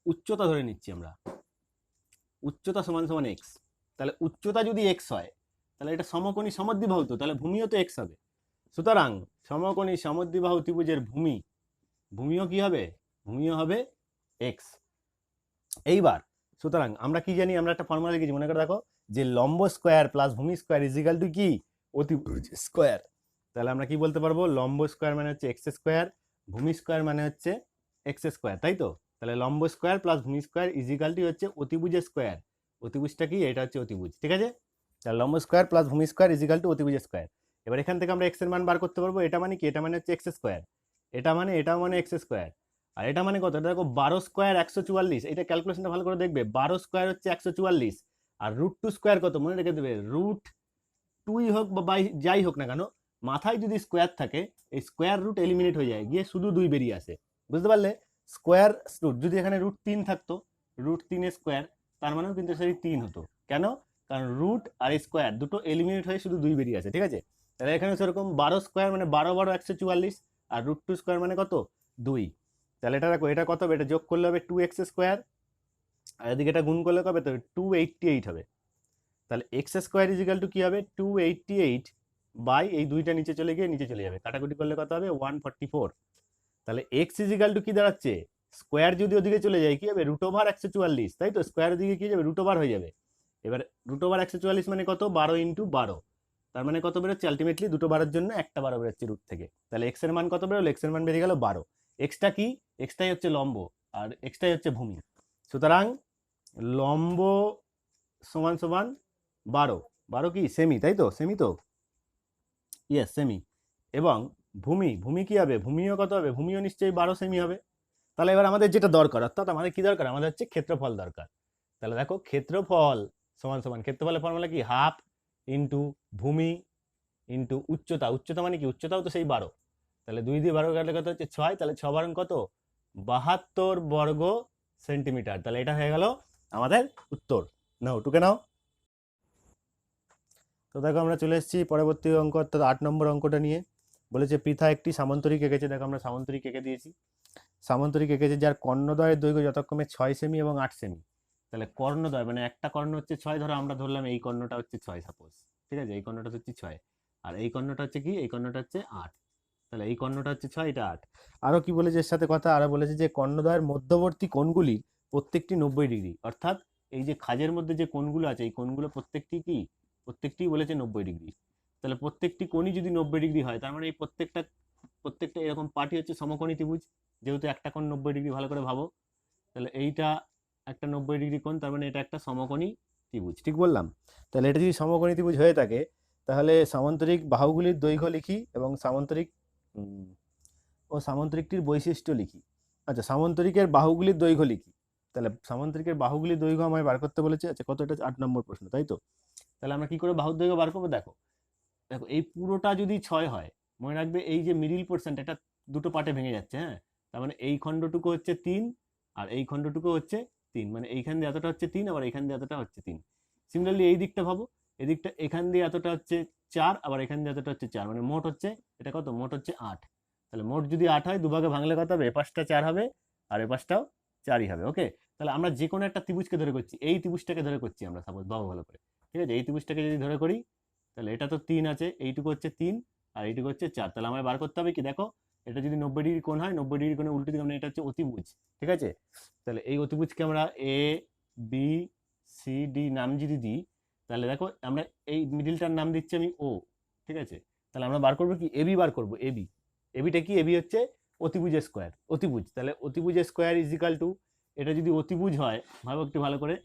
উচ্চতা ধরে নিচ্ছি আমরা, উচ্চতা সমান সমান এক্স। তাহলে উচ্চতা যদি এক্স হয়, তাহলে এটা সমকোণী সমদ্বিবাহু, তো তাহলে ভূমিও তো এক্স হবে। সুতরাং সমকোণী সমদ্বিবাহু ত্রিভুজের ভূমিও কি হবে, ভূমিও হবে এক্স। এইবার সুতরাং আমরা কি জানি, আমরা একটা ফর্মুলা লিখেছি, মনে করে দেখো, যে লম্ব স্কোয়ার প্লাস ভূমি স্কোয়ার ইজিক্যাল টু কি, অতিভুজ স্কোয়ার। তাহলে আমরা কি বলতে পারবো, লম্ব স্কোয়ার মানে হচ্ছে এক্স স্কোয়ার, ভূমি স্কোয়ার মানে হচ্ছে এক্স স্কোয়ার, তাই তো? তাহলে লম্ব স্কোয়ার প্লাস ভূমি স্কোয়ার ইজিক্যাল টু হচ্ছে অতিভুজ স্কোয়ার। অতিভুজটা কি, এটা হচ্ছে অতিভুজ, ঠিক আছে? তাহলে লম্ব স্কোয়ার প্লাস ভূমি স্কোয়ার ইজিক্যাল টু অতিভুজ স্কোয়ার। এবার এখান থেকে আমরা এক্স এর মান বার করতে পারবো। এটা মানে কি, এটা মানে হচ্ছে এক্স স্কোয়ার, এটাও মানে এক্স স্কোয়ার, আর এটা মানে কত, দেখো 12 স্কোয়ার 144। এটা ক্যালকুলেশনটা ভালো করে দেখবে, 12 স্কোয়ার হচ্ছে 144, আর √2 স্কোয়ার কত মনে রেখে দেবে, √2ই হোক বা যাই হোক না কেন, মাথায় যদি স্কোয়ার থাকে, এই স্কোয়ার রুট এলিমিনেট হয়ে যায়, গিয়ে শুধু 2 বেরিয়ে আসে। বুঝতে পারলে? স্কোয়ার রুট যদি এখানে √3 থাকতো, √3 স্কোয়ার, তার মানেও কিন্তু সেই 3 হতো। কেন? কারণ রুট আর স্কোয়ার দুটো এলিমিনেট হয়ে শুধু 2 বেরিয়ে আসে, ঠিক আছে? তাহলে এখানে সেরকম 12 স্কোয়ার মানে 12 12 144, আর √2 স্কোয়ার মানে কত, 2। তাহলে এটা দেখো, এটা কত হবে, এটা যোগ করলে হবে 2x স্কোয়ার, আর এদিকে এটা গুণ করলে কবে, তো 288 হবে। তাহলে এক্স স্কোয়ার ইজিক্যাল টু কি হবে, 288 বাই এই দুইটা নিচে চলে গিয়ে নিচে চলে যাবে, কাটাকুটি করলে কত হবে, 144। তাহলে এক্স ইজিক্যাল টু কি দাঁড়াচ্ছে, স্কোয়ার যদি ওদিকে চলে যায় কি হবে, √ওভার 144, তাই তো? স্কোয়ার দিকে কি যাবে, √ওভার হয়ে যাবে। এবার √ওভার 144 মানে কত, 12 ইন্টু 12, তার মানে কত বেরোচ্ছে, আলটিমেটলি দুটো 12-এর জন্য একটা 12 বেরোচ্ছে রুট থেকে। তাহলে এক্স এর মান কত বেরোলো, এক্স এর মান বেরিয়ে গেল 12। এক্সটা কি, এক্সটাই হচ্ছে লম্ব, আর এক্সটাই হচ্ছে ভূমি। সুতরাং লম্ব সমান সমান 12, 12 কি সেমি, তাই তো? সেমি তো, ইয়েস সেমি। এবং ভূমি কি হবে, ভূমিও কত হবে, ভূমিও নিশ্চয়ই 12 সেমি হবে। তাহলে এবার আমাদের যেটা দরকার, অর্থাৎ আমাদের কি দরকার, আমাদের হচ্ছে ক্ষেত্রফল দরকার। তাহলে দেখো, ক্ষেত্রফল সমান সমান, ক্ষেত্রফলের ফর্মুলা কি, হাফ ইন্টু ভূমি ইন্টু উচ্চতা। উচ্চতা মানে কি, উচ্চতাও তো সেই 12। তাহলে 2 দিয়ে 12 কাটলে কত হচ্ছে 6, তাহলে 6 বারং কত, 72 বর্গ সেন্টিমিটার। তাহলে এটা হয়ে গেল আমাদের উত্তর। নাও টুকে নাও। তো দেখো আমরা চলে এসেছি পরবর্তী অঙ্ক, অর্থাৎ 8 নম্বর অঙ্কটা নিয়ে। বলেছে পৃথা একটি সামান্তরিক এঁকেছে। দেখো আমরা সামান্তরিক এঁকে দিয়েছি। সামান্তরিক এঁকেছে যার কর্ণদ্বয়ের দৈর্ঘ্য যথাক্রমে 6 সেমি এবং 8 সেমি। তাহলে কর্ণদ্বয় মানে একটা কর্ণ হচ্ছে 6, ধরো আমরা ধরলাম এই কর্ণটা হচ্ছে 6 সাপোজ, ঠিক আছে? এই কর্ণটা হচ্ছে 6, আর এই কর্ণটা হচ্ছে কি, এই কর্ণটা হচ্ছে 8। তাহলে এই কর্ণটা হচ্ছে 6, এটা 8। আরও কি বলেছে এর সাথে কথা, আরও বলেছে যে কর্ণদ্বয়ের মধ্যবর্তী কোণগুলির প্রত্যেকটি 90 ডিগ্রি। অর্থাৎ এই যে খাজের মধ্যে যে কোণগুলো আছে, এই কোণগুলো প্রত্যেকটি বলেছে 90 ডিগ্রি। তাহলে প্রত্যেকটি কোণই যদি 90 ডিগ্রি হয়, তার মানে এই প্রত্যেকটা এরকম পার্টি হচ্ছে সমকোণী ত্রিভুজ। যেহেতু একটা কোণ 90 ডিগ্রি, ভালো করে ভাবো। তাহলে এইটা একটা 90 ডিগ্রি কোণ, তার মানে এটা একটা সমকোণী ত্রিভুজ, ঠিক বললাম? তাহলে এটা যদি সমকোণী ত্রিভুজ হয়ে থাকে, তাহলে সামান্তরিক বাহুগুলির দৈর্ঘ্য লিখি এবং সামান্তরিকটির বৈশিষ্ট্য লিখি। আচ্ছা, সামান্তরিকের বাহুগুলির দৈর্ঘ্য লিখি। তাহলে সামান্তরিকের বাহুগুলির দৈর্ঘ্য আমায় বার করতে বলেছে। আচ্ছা, কত? এটা 8 নম্বর প্রশ্ন, তাই তো? তাহলে আমরা কি করে বাহুর দৈর্ঘ্য বার করবো? দেখো দেখো এই পুরোটা যদি 6 হয়, মনে রাখবে এই যে মিডিল পোর্শনটা, এটা দুটো পার্টে ভেঙে যাচ্ছে, হ্যাঁ। তার মানে এই খণ্ডটুকু হচ্ছে 3 আর এই খণ্ডটুকু হচ্ছে 3, মানে এইখান দিয়ে এতটা হচ্ছে 3, আবার এইখান দিয়ে এতটা হচ্ছে 3। সিমিলারলি এই দিকটা ভাবো, এদিকটা এখান দিয়ে এতটা হচ্ছে 4, আবার এখান দিয়ে এতটা হচ্ছে 4, মানে মোট হচ্ছে এটা কত? মোট হচ্ছে 8। তাহলে মোট যদি 8 হয়, দুভাগে ভাঙলে কত হবে? এপাশটা 4 হবে আর এপাশটাও 4ই হবে। ওকে, তাহলে আমরা যে কোনো একটা ত্রিভুজকে ধরে করছি, এই ত্রিভুজটাকে ধরে করছি আমরা, সাপোজ ভালো ভালো করে, ঠিক আছে? এই ত্রিভুজটাকে যদি ধরে করি, তাহলে এটা তো 3 আছে, এইটুকু হচ্ছে 3 আর এইটুকু হচ্ছে 4। তাহলে আমায় বার করতে হবে কি? দেখো এটা যদি 90 ডিগ্রি কোণ হয়, 90 ডিগ্রি কোণে উল্টো দিকে, মানে এটা হচ্ছে অতিভুজ, ঠিক আছে? তাহলে এই অতিভুজকে আমরা এ বি সি ডি নাম যদি দিই, তাহলে দেখো আমরা এই মিডিলটার নাম দিচ্ছি আমি ও, ঠিক আছে? তাহলে আমরা বার করবো কি? এবি বার করবো। এবি, এবিটা কি? এবি হচ্ছে অতিভুজ স্কোয়ার, অতিভুজ। তাহলে অতিভুজ স্কোয়ার ইজ ইকাল টু, এটা যদি অতিভুজ হয়, ভাবো একটু ভালো করে,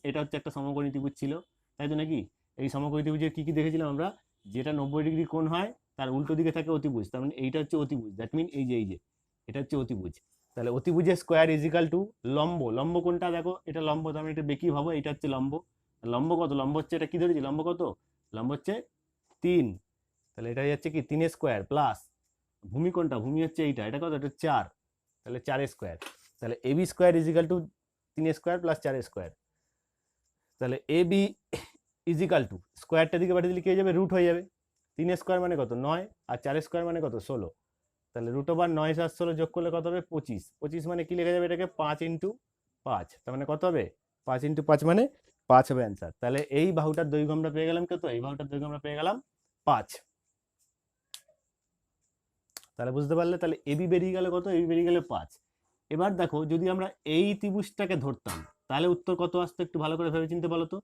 এটা হচ্ছে একটা সমকোণী ত্রিভুজ ছিল, তাই তো নাকি? এই সমকোণী ত্রিভুজের কি কি দেখেছিলাম আমরা? যেটা 90 ডিগ্রি কোণ হয় তার উল্টো দিকে থাকে অতিভুজ, তার মানে এইটা হচ্ছে অতিভুজ। দ্যাট মিন এই যে এটা হচ্ছে অতিভুজ। তাহলে অতিভুজের স্কোয়ার ইজ ইকাল টু লম্ব। লম্ব কোনটা? দেখো এটা লম্ব, তার মানে এটা বেঁকি ভাবো, এটা হচ্ছে লম্ব। লম্ব কত? লম্ব হচ্ছে, এটা কি ধরেছি? লম্ব কত? লম্ব হচ্ছে 3। তাহলে এটা হচ্ছে কি? 3 স্কোয়ার প্লাস ভূমি কোনটা? ভূমি হচ্ছে এইটা, এটা কত? এটা 4। তাহলে 4 স্কোয়ার। তাহলে AB square is equal to 3 square plus 4 square. তাহলে এবি ইজ ইকাল টু, স্কোয়ারটা দিকে পাঠিয়ে দিলে কি হয়ে যাবে? রুট হয়ে যাবে। 3 স্কোয়ার মানে কত? 9, আর 4 স্কোয়ার মানে কত? 16। তাহলে রুট ওভার 9 আর 16 যোগ করলে কত হবে? 25। 25 মানে কি লেখা যাবে এটাকে? 5 ইন্টু 5। তার মানে কত হবে? 5 ইন্টু 5 মানে 5 হবে অ্যান্সার। তাহলে এই বাহুটার দৈর্ঘ্য আমরা পেয়ে গেলাম কত? এই বাহুটার দৈর্ঘ্য আমরা পেয়ে গেলাম 5। তাহলে বুঝতে পারলে? তাহলে এবি বেরিয়ে গেল কত? এবি বেরিয়ে গেল 5। এবার দেখো যদি আমরা এই ত্রিভুজটাকে ধরতাম, তাহলে উত্তর কত আসতো? একটু ভালো করে ভেবে চিন্তে বলো তো।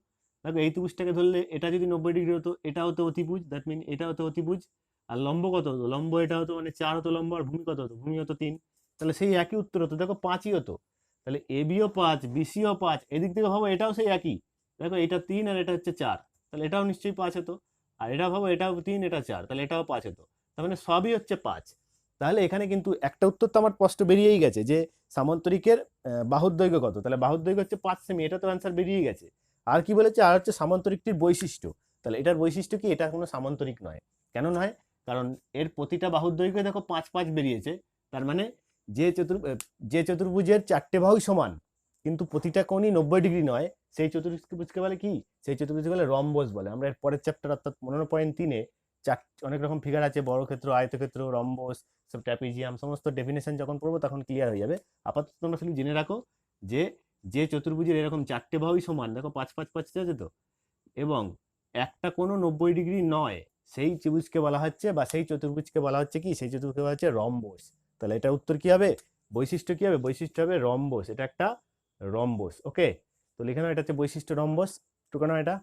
দেখো এই ত্রিভুজটাকে ধরলে এটা যদি 90 ডিগ্রি হতো, এটা হতো অতিভুজ, দ্যাট মিন এটা হতো অতিভুজ। আর লম্ব কত হতো? লম্ব এটা হতো, মানে 4 হতো লম্ব, আর ভূমি কত হতো? ভূমি হতো 3। তাহলে সেই একই উত্তর হতো, দেখো 5ই হতো। তাহলে এবিও 5, বিসিও 5, এদিক থেকে ভাবো এটাও সেই একই। দেখো এটা 3 আর এটা হচ্ছে 4, তাহলে এটাও নিশ্চয়ই 5 হতো। আর এটা ভাবো এটাও 3, এটা 4, তাহলে এটাও 5 হতো। তার মানে সবই হচ্ছে 5। তাহলে এখানে কিন্তু একটা উত্তর তো আমার স্পষ্ট বেরিয়েই গেছে, যে সামান্তরিকের বাহুর দৈর্ঘ্য কত। তাহলে বাহুর দৈর্ঘ্য হচ্ছে 5 সেমি, এটা তো অ্যান্সার বেরিয়ে গেছে। আর কি বলেছে? আর হচ্ছে সামান্তরিকটির বৈশিষ্ট্য। তাহলে এটার বৈশিষ্ট্য কি? এটা কোনো সামান্তরিক নয়। কেন নয়? কারণ এর প্রতিটা বাহুর দৈর্ঘ্য দেখো 5 5 বেরিয়েছে। তার মানে যে চতুর্ভুজের 4টে বাহুই সমান, কিন্তু প্রতিটা কোণই 90 ডিগ্রি নয়, সেই চতুর্ভুজকে বলে কি? সেই চতুর্ভুজকে বলে রম্বস বলে। আমরা এর পরের চ্যাপ্টার অর্থাৎ 15.3-এ অনেক রকম ফিগার আছে, বর্গক্ষেত্র, আয়তক্ষেত্র, রম্বস, সব ট্র্যাপিজিয়াম, সমস্ত ডেফিনেশন যখন পড়বো তখন ক্লিয়ার হয়ে যাবে। আপাতত তোমরা শুধু জেনে রাখো যে যে চতুর্ভুজের এরকম 4টে বাহুই সমান, দেখো 5 5 5 আছে তো, এবং একটা কোনো 90 ডিগ্রি নয়, সেই ত্রিভুজকে বলা হচ্ছে, বা সেই চতুর্ভুজকে বলা হচ্ছে কি? সেই চতুর্ভুজকে বলা হচ্ছে রম্বস। তাহলে এটা উত্তর কি হবে? বৈশিষ্ট্য কি হবে? বৈশিষ্ট্য হবে রম্বস। এটা একটা রম্বস। ওকে, তো লিখে নাও, এটা হচ্ছে বৈশিষ্ট্য রম্বস। টুকানো এটা।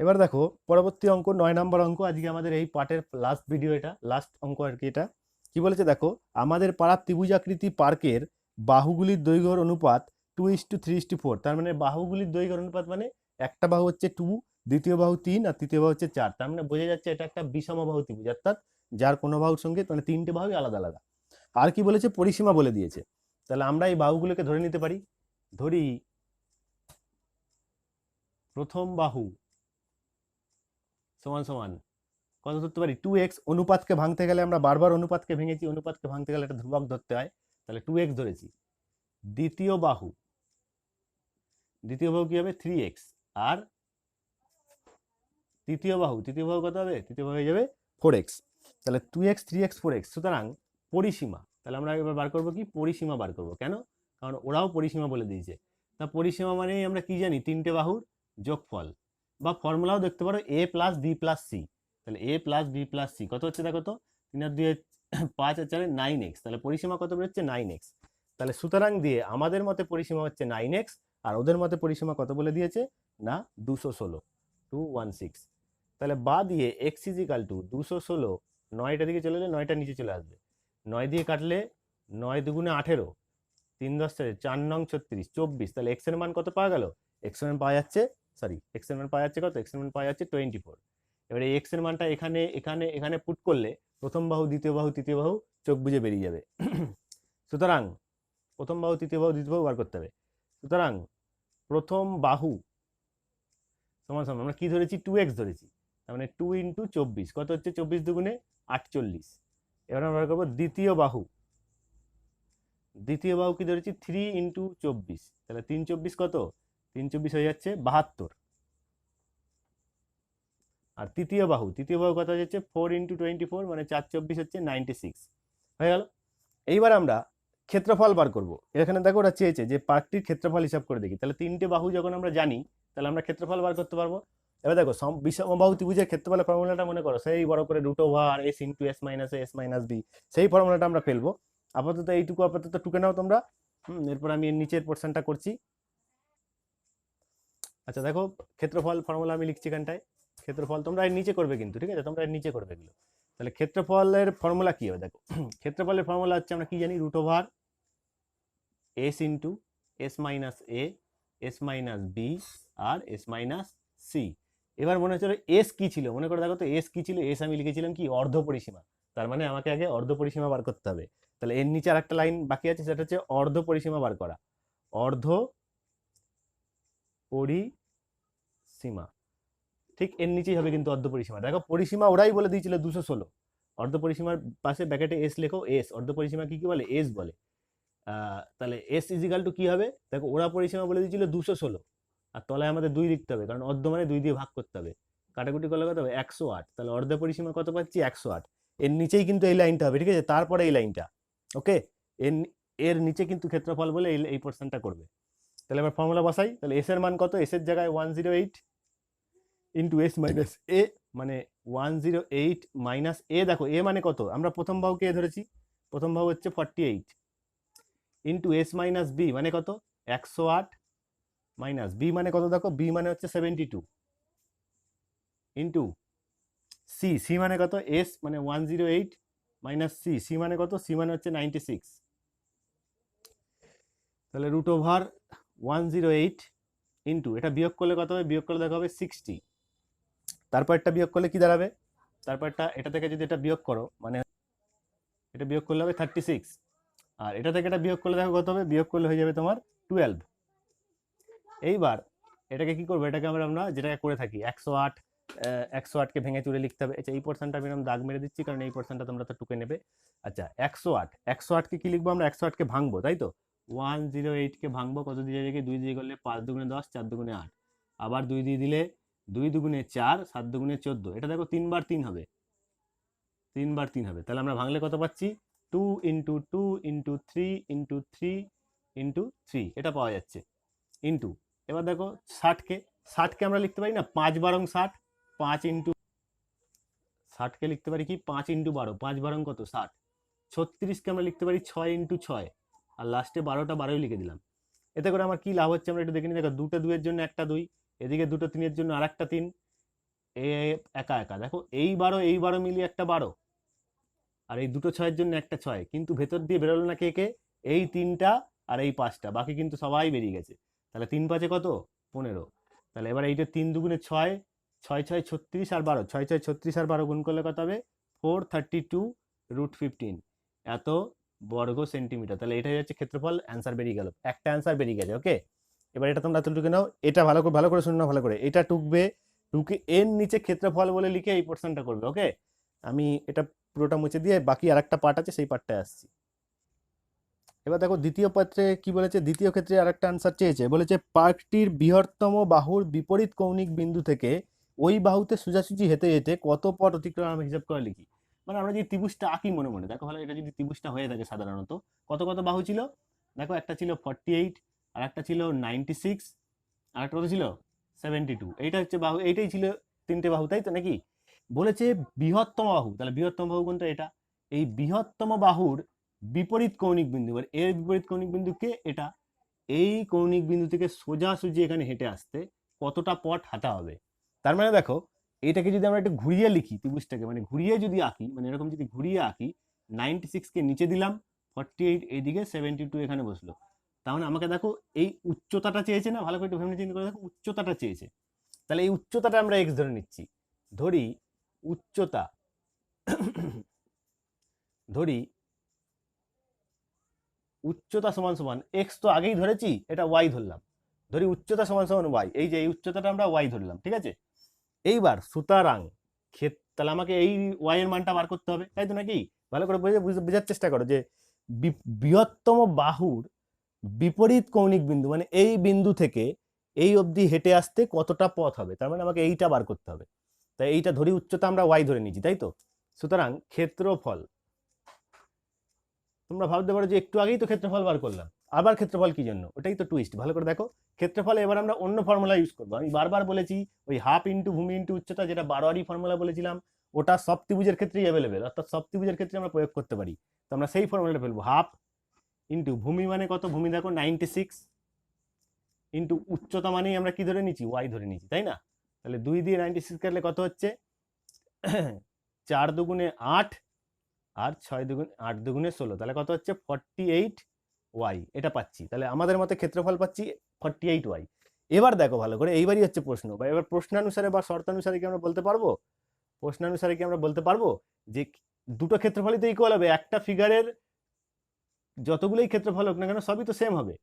এবার দেখো পরবর্তী অঙ্ক, 9 নম্বর অঙ্ক। আজকে আমাদের এই পার্টের লাস্ট ভিডিও, এটা লাস্ট অঙ্ক আর কি। এটা কি বলেছে দেখো? আমাদের পাড়ার ত্রিভুজাকৃতি পার্কের বাহুগুলির দৈর্ঘ্যের অনুপাত 2:3:4। তার মানে বাহুগুলির দৈর্ঘ্যের অনুপাত মানে একটা বাহু হচ্ছে 2, দ্বিতীয় বাহু 3 আর তৃতীয় বাহু হচ্ছে 4। তার মানে বোঝা যাচ্ছে এটা একটা বিষমবাহু ত্রিভুজ, অর্থাৎ যার কোনো বাহুর সঙ্গে মানে 3টে বাহুই আলাদা আলাদা। আর কি বলেছে? পরিসীমা বলে দিয়েছে। তাহলে আমরা এই বাহুগুলোকে ধরে নিতে পারি। ধরি প্রথম বাহু সমান সমান কত ধরতে পারি? 2x। অনুপাতকে ভাঙতে গেলে আমরা বারবার অনুপাতকে ভেঙেছি, অনুপাতকে ভাঙতে গেলে একটা ধ্রুবক ধরতে হয়, তাহলে 2x ধরেছি। দ্বিতীয় বাহু কি হবে? 3x। আর তৃতীয় বাহু কত হবে? তৃতীয় বাহু হয়ে যাবে 4x। তাহলে 2x 3x 4x। সুতরাং পরিসীমা, তাহলে আমরা এবার বার করবো কি? পরিসীমা বার করবো। কেন? কারণ ওরাও পরিসীমা বলে দিয়েছে। তা পরিসীমা মানেই আমরা কি জানি? 3টে বাহুর যোগফল, বা ফর্মুলাও দেখতে পারো a plus B plus C. তাহলে a plus B plus C কত হচ্ছে? দেখো তো, 3 আর 2 5 আর 4 9x। তাহলে পরিসীমা কত বেরোচ্ছে? 9x। তাহলে সুতরাং দিয়ে আমাদের মতে পরিসীমা হচ্ছে 9x, আর ওদের মতে পরিসীমা কত বলে দিয়েছে? না, 216, 216। তাহলে বা দিয়ে এক্স ইজ ইকাল টু 216, 9টা দিকে চলে এলে 9টা নিচে চলে আসবে, 9 দিয়ে কাটলে 9 দুগুণে 18, 3 10 4 9 36, 24। তাহলে এক্স এর মান কত পাওয়া গেল? এক্স এর মান পাওয়া যাচ্ছে, এক্স এর মান পাওয়া যাচ্ছে কত? এক্স এর মান পাওয়া যাচ্ছে 24। এবারে এক্স এর মানটা এখানে এখানে এখানে পুট করলে প্রথম বাহু, দ্বিতীয় বাহু, তৃতীয় বাহু চোখ বুজে বেরিয়ে যাবে। সুতরাং প্রথম বাহু, তৃতীয় বাহু, দ্বিতীয় বাহু বার করতে হবে। সুতরাং প্রথম বাহু সমান সমান আমরা কি ধরেছি, 2x ধরেছি, তার মানে 2 × 24 কত হচ্ছে, 24 দুগুণে 48। এবার আমরা বার করবো দ্বিতীয় বাহু। দ্বিতীয় বাহু কি ধরেছি, 3 × 24, তাহলে 3 24 কত, 3 24 হয়ে যাচ্ছে 72। আর তৃতীয় বাহু কত হয়ে যাচ্ছে, 4 × 24 মানে 4 24 হচ্ছে 96 হয়ে গেল। এইবার আমরা ক্ষেত্রফল বার করব। এখানে দেখো ওরা চেয়েছে যে পার্কটির ক্ষেত্রফল হিসাব করে দেখি, তাহলে তিনটে বাহু যখন আমরা জানি তাহলে আমরা ক্ষেত্রফল বার করতে পারবো। এবার দেখো বিষমবাহু ত্রিভুজের ক্ষেত্রফলের ফর্মুলাটা মনে করো, সেই বড় করে √s × s - a s - b, সেই ফর্মুলাটা আমরা ফেলবো। আপাতত এইটুকু আপাতত টুকে নাও তোমরা। এরপর আমি এর নিচের পোর্শনটা করছি। আচ্ছা দেখো, ক্ষেত্রফল ফর্মুলা আমি লিখছি এখানটায়। ক্ষেত্রফল তোমরা এর নিচে করবে কিন্তু, ঠিক আছে, তোমরা এর নিচে করবে এগুলো। তাহলে ক্ষেত্রফলের ফর্মুলা কি হবে দেখো, ক্ষেত্রফলের ফর্মুলা হচ্ছে আমরা কি জানি, √s × s - a, s - b R s - c। এবার মনে হচ্ছে এস কি ছিল, মনে করে দেখো তো এস কি ছিল, এস আমি লিখেছিলাম কি, অর্ধ পরিসীমা। তার মানে আমাকে আগে অর্ধ পরিসীমা বার করতে হবে। তাহলে এর নিচে আর একটা লাইন বাকি আছে, সেটা হচ্ছে অর্ধ পরিসীমা বার করা। অর্ধ পরিসীমা, ঠিক এর নিচেই হবে কিন্তু অর্ধ পরিসীমা। দেখো পরিসীমা ওরাই বলে দিয়েছিল 216, অর্ধ পরিসীমার পাশে ব্র্যাকেটে এস লেখো, এস অর্ধ পরিসীমা কি কি বলে, এস বলে। তাহলে এস ইজিক্যাল টু কি হবে, দেখো ওরা পরিসীমা বলে দিয়েছিল 216, আর তলায় আমাদের 2 লিখতে হবে, কারণ অর্ধ মানে 2 দিয়ে ভাগ করতে হবে, কাটাকুটি করলে কত হবে 108। তাহলে অর্ধ পরিসীমা কত পাচ্ছি, 108। এর নিচেই কিন্তু এই লাইনটা হবে, ঠিক আছে, তারপরে এই লাইনটা, ওকে। এর নিচে কিন্তু ক্ষেত্রফল বলে এই পোর্শনটা করবে। তাহলে এবার ফর্মুলা বসাই। তাহলে এস এর মান কত, এস এর জায়গায় 108 ইন্টু s মাইনাস এ, মানে 108 মাইনাস এ। দেখো এ মানে কত, আমরা প্রথম বাহুকে এ ধরেছি, প্রথম বাহু হচ্ছে 48, ইন্টু s মাইনাস বি মানে কত 108, মাইনাস বি মানে কত, দেখো বি মানে হচ্ছে 72, ইন্টু সি, সি মানে কত, এস মানে 108 মাইনাস সি, সি মানে কত, সি মানে হচ্ছে 96। তাহলে √108 ইন্টু, এটা বিয়োগ করলে কত হবে, বিয়োগ করলে দেখা হবে 60, তারপরটা বিয়োগ করলে কি দাঁড়াবে, তারপরটা এটা থেকে যদি এটা বিয়োগ করো মানে এটা বিয়োগ করলে হবে 36, আর এটা থেকে এটা বিয়োগ করলে দেখো কত হবে, বিয়োগ করলে হয়ে যাবে তোমার 12। এইবার এটাকে কি করবো, এটাকে আমরা যেটাকে করে থাকি 108, 108কে ভেঙে চুরে লিখতে হবে। আচ্ছা এই পোর্শনটা আমি দাগ মেরে দিচ্ছি, কারণ এই পোর্শনটা তোমরা তো টুকে নেবে। আচ্ছা 108কে কি লিখবো আমরা, 108কে ভাঙবো, তাই তো 108কে ভাঙবো, কত দিয়ে রেখে 2 দিয়ে করলে 5 দুগুণে 10, 4 দুগুণে 8, আবার 2 দিয়ে দিলে 2 দুগুণে 4, 7 দুগুণে 14, এটা দেখো 3 বার 3 হবে, 3 বার 3 হবে। তাহলে আমরা ভাঙলে কত পাচ্ছি, 2 × 2 × 3 × 3 × 3, এটা পাওয়া যাচ্ছে, ইন্টু এবার দেখো 60কে আমরা লিখতে পারি না 5 বারং 60, 5 ইন্টু 60কে লিখতে পারি কি 5 × 12, 5 বারং কত 60। 36কে আমরা লিখতে পারি 6 × 6, আর লাস্টে 12টা 12ই লিখে দিলাম। এতে করে আমার কি লাভ হচ্ছে আমরা একটু দেখে নিই। দেখো দুটো 2 এর জন্য একটা 2, এদিকে দুটো 3 এর জন্য আরেকটা 3, এ একা একা দেখো এই 12 মিলিয়ে একটা 12, আর এই দুটো 6 এর জন্য একটা 6, কিন্তু ভেতর দিয়ে বেরোলো না কে কে, এই 3টা আর এই 5টা, বাকি কিন্তু সবাই বেরিয়ে গেছে। তাহলে 3 5 কত 15। তাহলে এবার এইটা 3 দুগুণে 6, 6 6 36 আর 12, 6 6 36 আর 12 গুণ করলে কত হবে 432 √15 এত বর্গ সেন্টিমিটার। তাহলে এটাই হচ্ছে ক্ষেত্রফল, অ্যান্সার বেরিয়ে গেল, একটা অ্যান্সার বেরিয়ে গেছে, ওকে। এবার এটা তোমরা টুকে নাও, এটা ভালো করে শুনে নাও ভালো করে, এটা টুকবে, টুকে এর নিচে ক্ষেত্রফল বলে লিখে এই পোর্শনটা করবে, ওকে। আমি এটা পুরোটা মুছে দিয়ে বাকি আরেকটা পার্ট আছে সেই পার্টটায় আসছি। এবার দেখো দ্বিতীয় পত্রে কি বলেছে, দ্বিতীয় ক্ষেত্রে আরেকটা আনসার চেয়েছে, বলেছে পার্কটির বৃহত্তম বাহুর বিপরীত কৌণিক বিন্দু থেকে ওই বাহুতে সোজাসুজি হেঁটে হেঁটে কত পথ অতিক্রম আমরা হিসাব করে লিখি। মানে আমরা যদি ত্রিভুজটা আঁকি মনে মনে, দেখো ভালো, এটা যদি ত্রিভুজটা হয়ে থাকে সাধারণত কত কত বাহু ছিল, দেখো একটা ছিল 48, আর একটা ছিল 96, আর একটা কত ছিল 72, এইটা হচ্ছে বাহু, এইটাই ছিল 3টে বাহু, তাই তো নাকি। বলেছে বৃহত্তম বাহু, তাহলে বৃহত্তম বাহু কোনটা, এটা। এই বৃহত্তম বাহুর বিপরীত কৌণিক বিন্দু, এবার এর বিপরীত কৌণিক বিন্দু কে, এটা। এই কৌণিক বিন্দু থেকে সোজাসুজি এখানে হেঁটে আসতে কতটা পথ হাঁটা হবে। তার মানে দেখো এটাকে যদি আমরা একটু ঘুরিয়ে লিখি, ত্রিভুজটাকে মানে ঘুরিয়ে যদি আঁকি, মানে এরকম যদি ঘুরিয়ে আঁকি, 96কে নিচে দিলাম, 48 এইদিকে, 72 এখানে বসলো। তাহলে আমাকে দেখো এই উচ্চতাটা চেয়েছে না, ভালো করে একটু ভেবে চিন্তা করে দেখো, উচ্চতাটা চেয়েছে। তাহলে এই উচ্চতাটা আমরা x ধরে নিচ্ছি, ধরি উচ্চতা, ধরি উচ্চতা সমান সমান এক্স তো আগেই ধরেছি, এটা ওয়াই ধরলাম, ধরি উচ্চতা সমান সমান ওয়াই, এই যে এই উচ্চতাটা আমরা ওয়াই ধরলাম, ঠিক আছে। এইবার সুতরাং তাহলে আমাকে এই ওয়াই এর মানটা বার করতে হবে, তাই তো নাকি? ভালো করে বোঝার চেষ্টা করো যে বৃহত্তম বাহুর বিপরীত কৌণিক বিন্দু, মানে এই বিন্দু থেকে এই অবধি হেঁটে আসতে কতটা পথ হবে, তার মানে আমাকে এইটা বার করতে হবে। তাই এইটা ধরি উচ্চতা আমরা ওয়াই ধরে নিচ্ছি, তাই তো। সুতরাং ক্ষেত্রফল, তোমরা ভাবতে পারো যে একটু আগেই তো ক্ষেত্রফল বার করলাম, আবার ক্ষেত্রফল কি জন্য? ওটাই তো টুইস্ট, ভালো করে দেখো। ক্ষেত্রফলে এবার আমরা অন্য ফর্মুলা ইউজ করবো। আমি বারবার বলেছি ওই হাফ ইন্টু ভূমি ইন্টু উচ্চতা, যেটা বারোয়ারি ফর্মুলা বলেছিলাম, ওটা সব ত্রিভুজের ক্ষেত্রেই অ্যাভেলেবেল, অর্থাৎ সব ত্রিভুজের ক্ষেত্রে আমরা প্রয়োগ করতে পারি। তো আমরা সেই ফর্মুলাটা ফেলবো, হাফ ইন্টু ভূমি মানে কত, ভূমি দেখো 96, ইন্টু উচ্চতা মানেই আমরা কি ধরে নিচ্ছি, ওয়াই ধরে নিচ্ছি, তাই না? তাহলে 2 দিয়ে 96 কাটলে কত হচ্ছে, 4 দুগুণে 8 আর 6 দুগুণে 8 দুগুণে 16, তাহলে কত হচ্ছে 48 ওয়াই, এটা পাচ্ছি। তাহলে আমাদের মতে ক্ষেত্রফল পাচ্ছি 48 ওয়াই। এবার দেখো ভালো করে, এইবারই হচ্ছে প্রশ্ন, বা এবার প্রশ্নানুসারে বা শর্তানুসারে কি আমরা বলতে পারবো, প্রশ্নানুসারে কি আমরা বলতে পারবো যে দুটো ক্ষেত্রফলই তো ইকুয়াল হবে, একটা ফিগারের যতগুলোই ক্ষেত্রফল হোক না কেন সবই তো সেম হবে,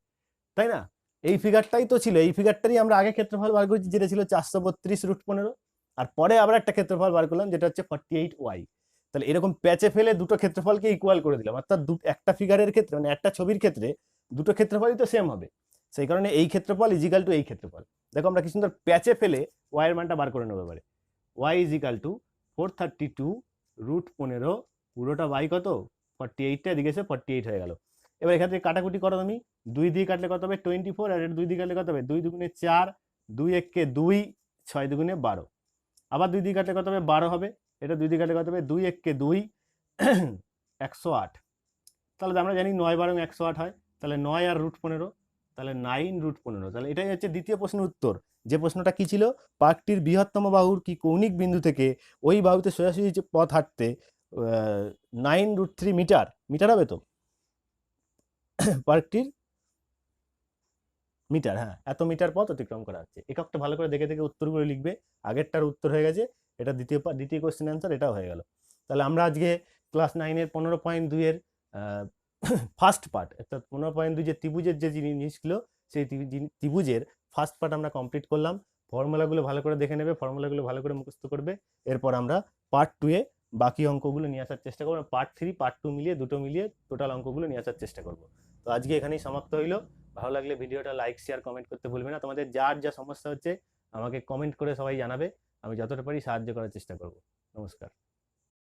তাই না? এই ফিগারটাই তো ছিল, এই ফিগারটারই আমরা আগে ক্ষেত্রফল বার করেছি, যেটা ছিল 432√15, আর পরে আবার একটা ক্ষেত্রফল বার করলাম যেটা হচ্ছে 48 ওয়াই। তাহলে এরকম প্যাচে ফেলে দুটো ক্ষেত্রফলকে ইকুয়াল করে দিলাম, অর্থাৎ একটা ফিগারের ক্ষেত্রে, মানে একটা ছবির ক্ষেত্রে দুটো ক্ষেত্রফলই তো সেম হবে, সেই কারণে এই ক্ষেত্রফল ইজিক্যাল টু এই ক্ষেত্রফল। দেখো আমরা কি সুন্দর প্যাচে ফেলে ওয়াই এর মানটা বার করে নেবো এবারে। ওয়াই ইজিক্যাল টু 432√15, পুরোটা বাই কত 48টা, এদিকে এসে 48 হয়ে গেল। এবার এখান থেকে কাটাকুটি করো তুমি, 2 দিয়ে কাটলে কত হবে 24, আর 2 দিয়ে কাটলে কত হবে 2 দুগুণে 4, 2 একে 2, 6 দুগুণে 12, আবার 2 দিয়ে কাটলে কত হবে 12 হবে, এটা 2 দিয়ে কাটলে কত হবে 2 একে 2, 108। তাহলে আমরা জানি 9 12 108 হয়, তাহলে 9 আর √15, তাহলে 9√15। তাহলে এটাই হচ্ছে দ্বিতীয় প্রশ্নের উত্তর। যে প্রশ্নটা কি ছিল, পার্কটির বৃহত্তম বাহুর কি কৌণিক বিন্দু থেকে ওই বাহুতে সোজাসুজি যে পথ হাঁটতে 9√3 মিটার, মিটার হবে তো পার্কটির মিটার, হ্যাঁ এত মিটার পথ অতিক্রম করা হচ্ছে। এককটা ভালো করে দেখে দেখে উত্তরগুলো লিখবে, আগেরটার উত্তর হয়ে গেছে, এটা দ্বিতীয় কোশ্চেন অ্যান্সার, এটাও হয়ে গেল। তাহলে আমরা আজকে ক্লাস 9-এর 15.2 এর ফার্স্ট পার্ট, অর্থাৎ 15.2 যে ত্রিভুজের যে জিনিসগুলো, সেই ত্রিভুজের ফার্স্ট পার্ট আমরা কমপ্লিট করলাম। ফর্মুলাগুলো ভালো করে দেখে নেবে, ফর্মুলাগুলো ভালো করে মুখস্থ করবে। এরপর আমরা পার্ট 2-এ বাকি অঙ্কগুলো নিয়ে আসার চেষ্টা করবো, পার্ট 3 পার্ট 2 মিলিয়ে দুটো মিলিয়ে টোটাল অঙ্কগুলো নিয়ে আসার চেষ্টা করবো। তো আজকে এখানেই সমাপ্ত হইলো। ভালো লাগলে ভিডিওটা লাইক শেয়ার কমেন্ট করতে ভুলবে না। তোমাদের যার যা সমস্যা হচ্ছে আমাকে কমেন্ট করে সবাই জানাবে, আমি যতটা পারি সাহায্য করার চেষ্টা করব। নমস্কার।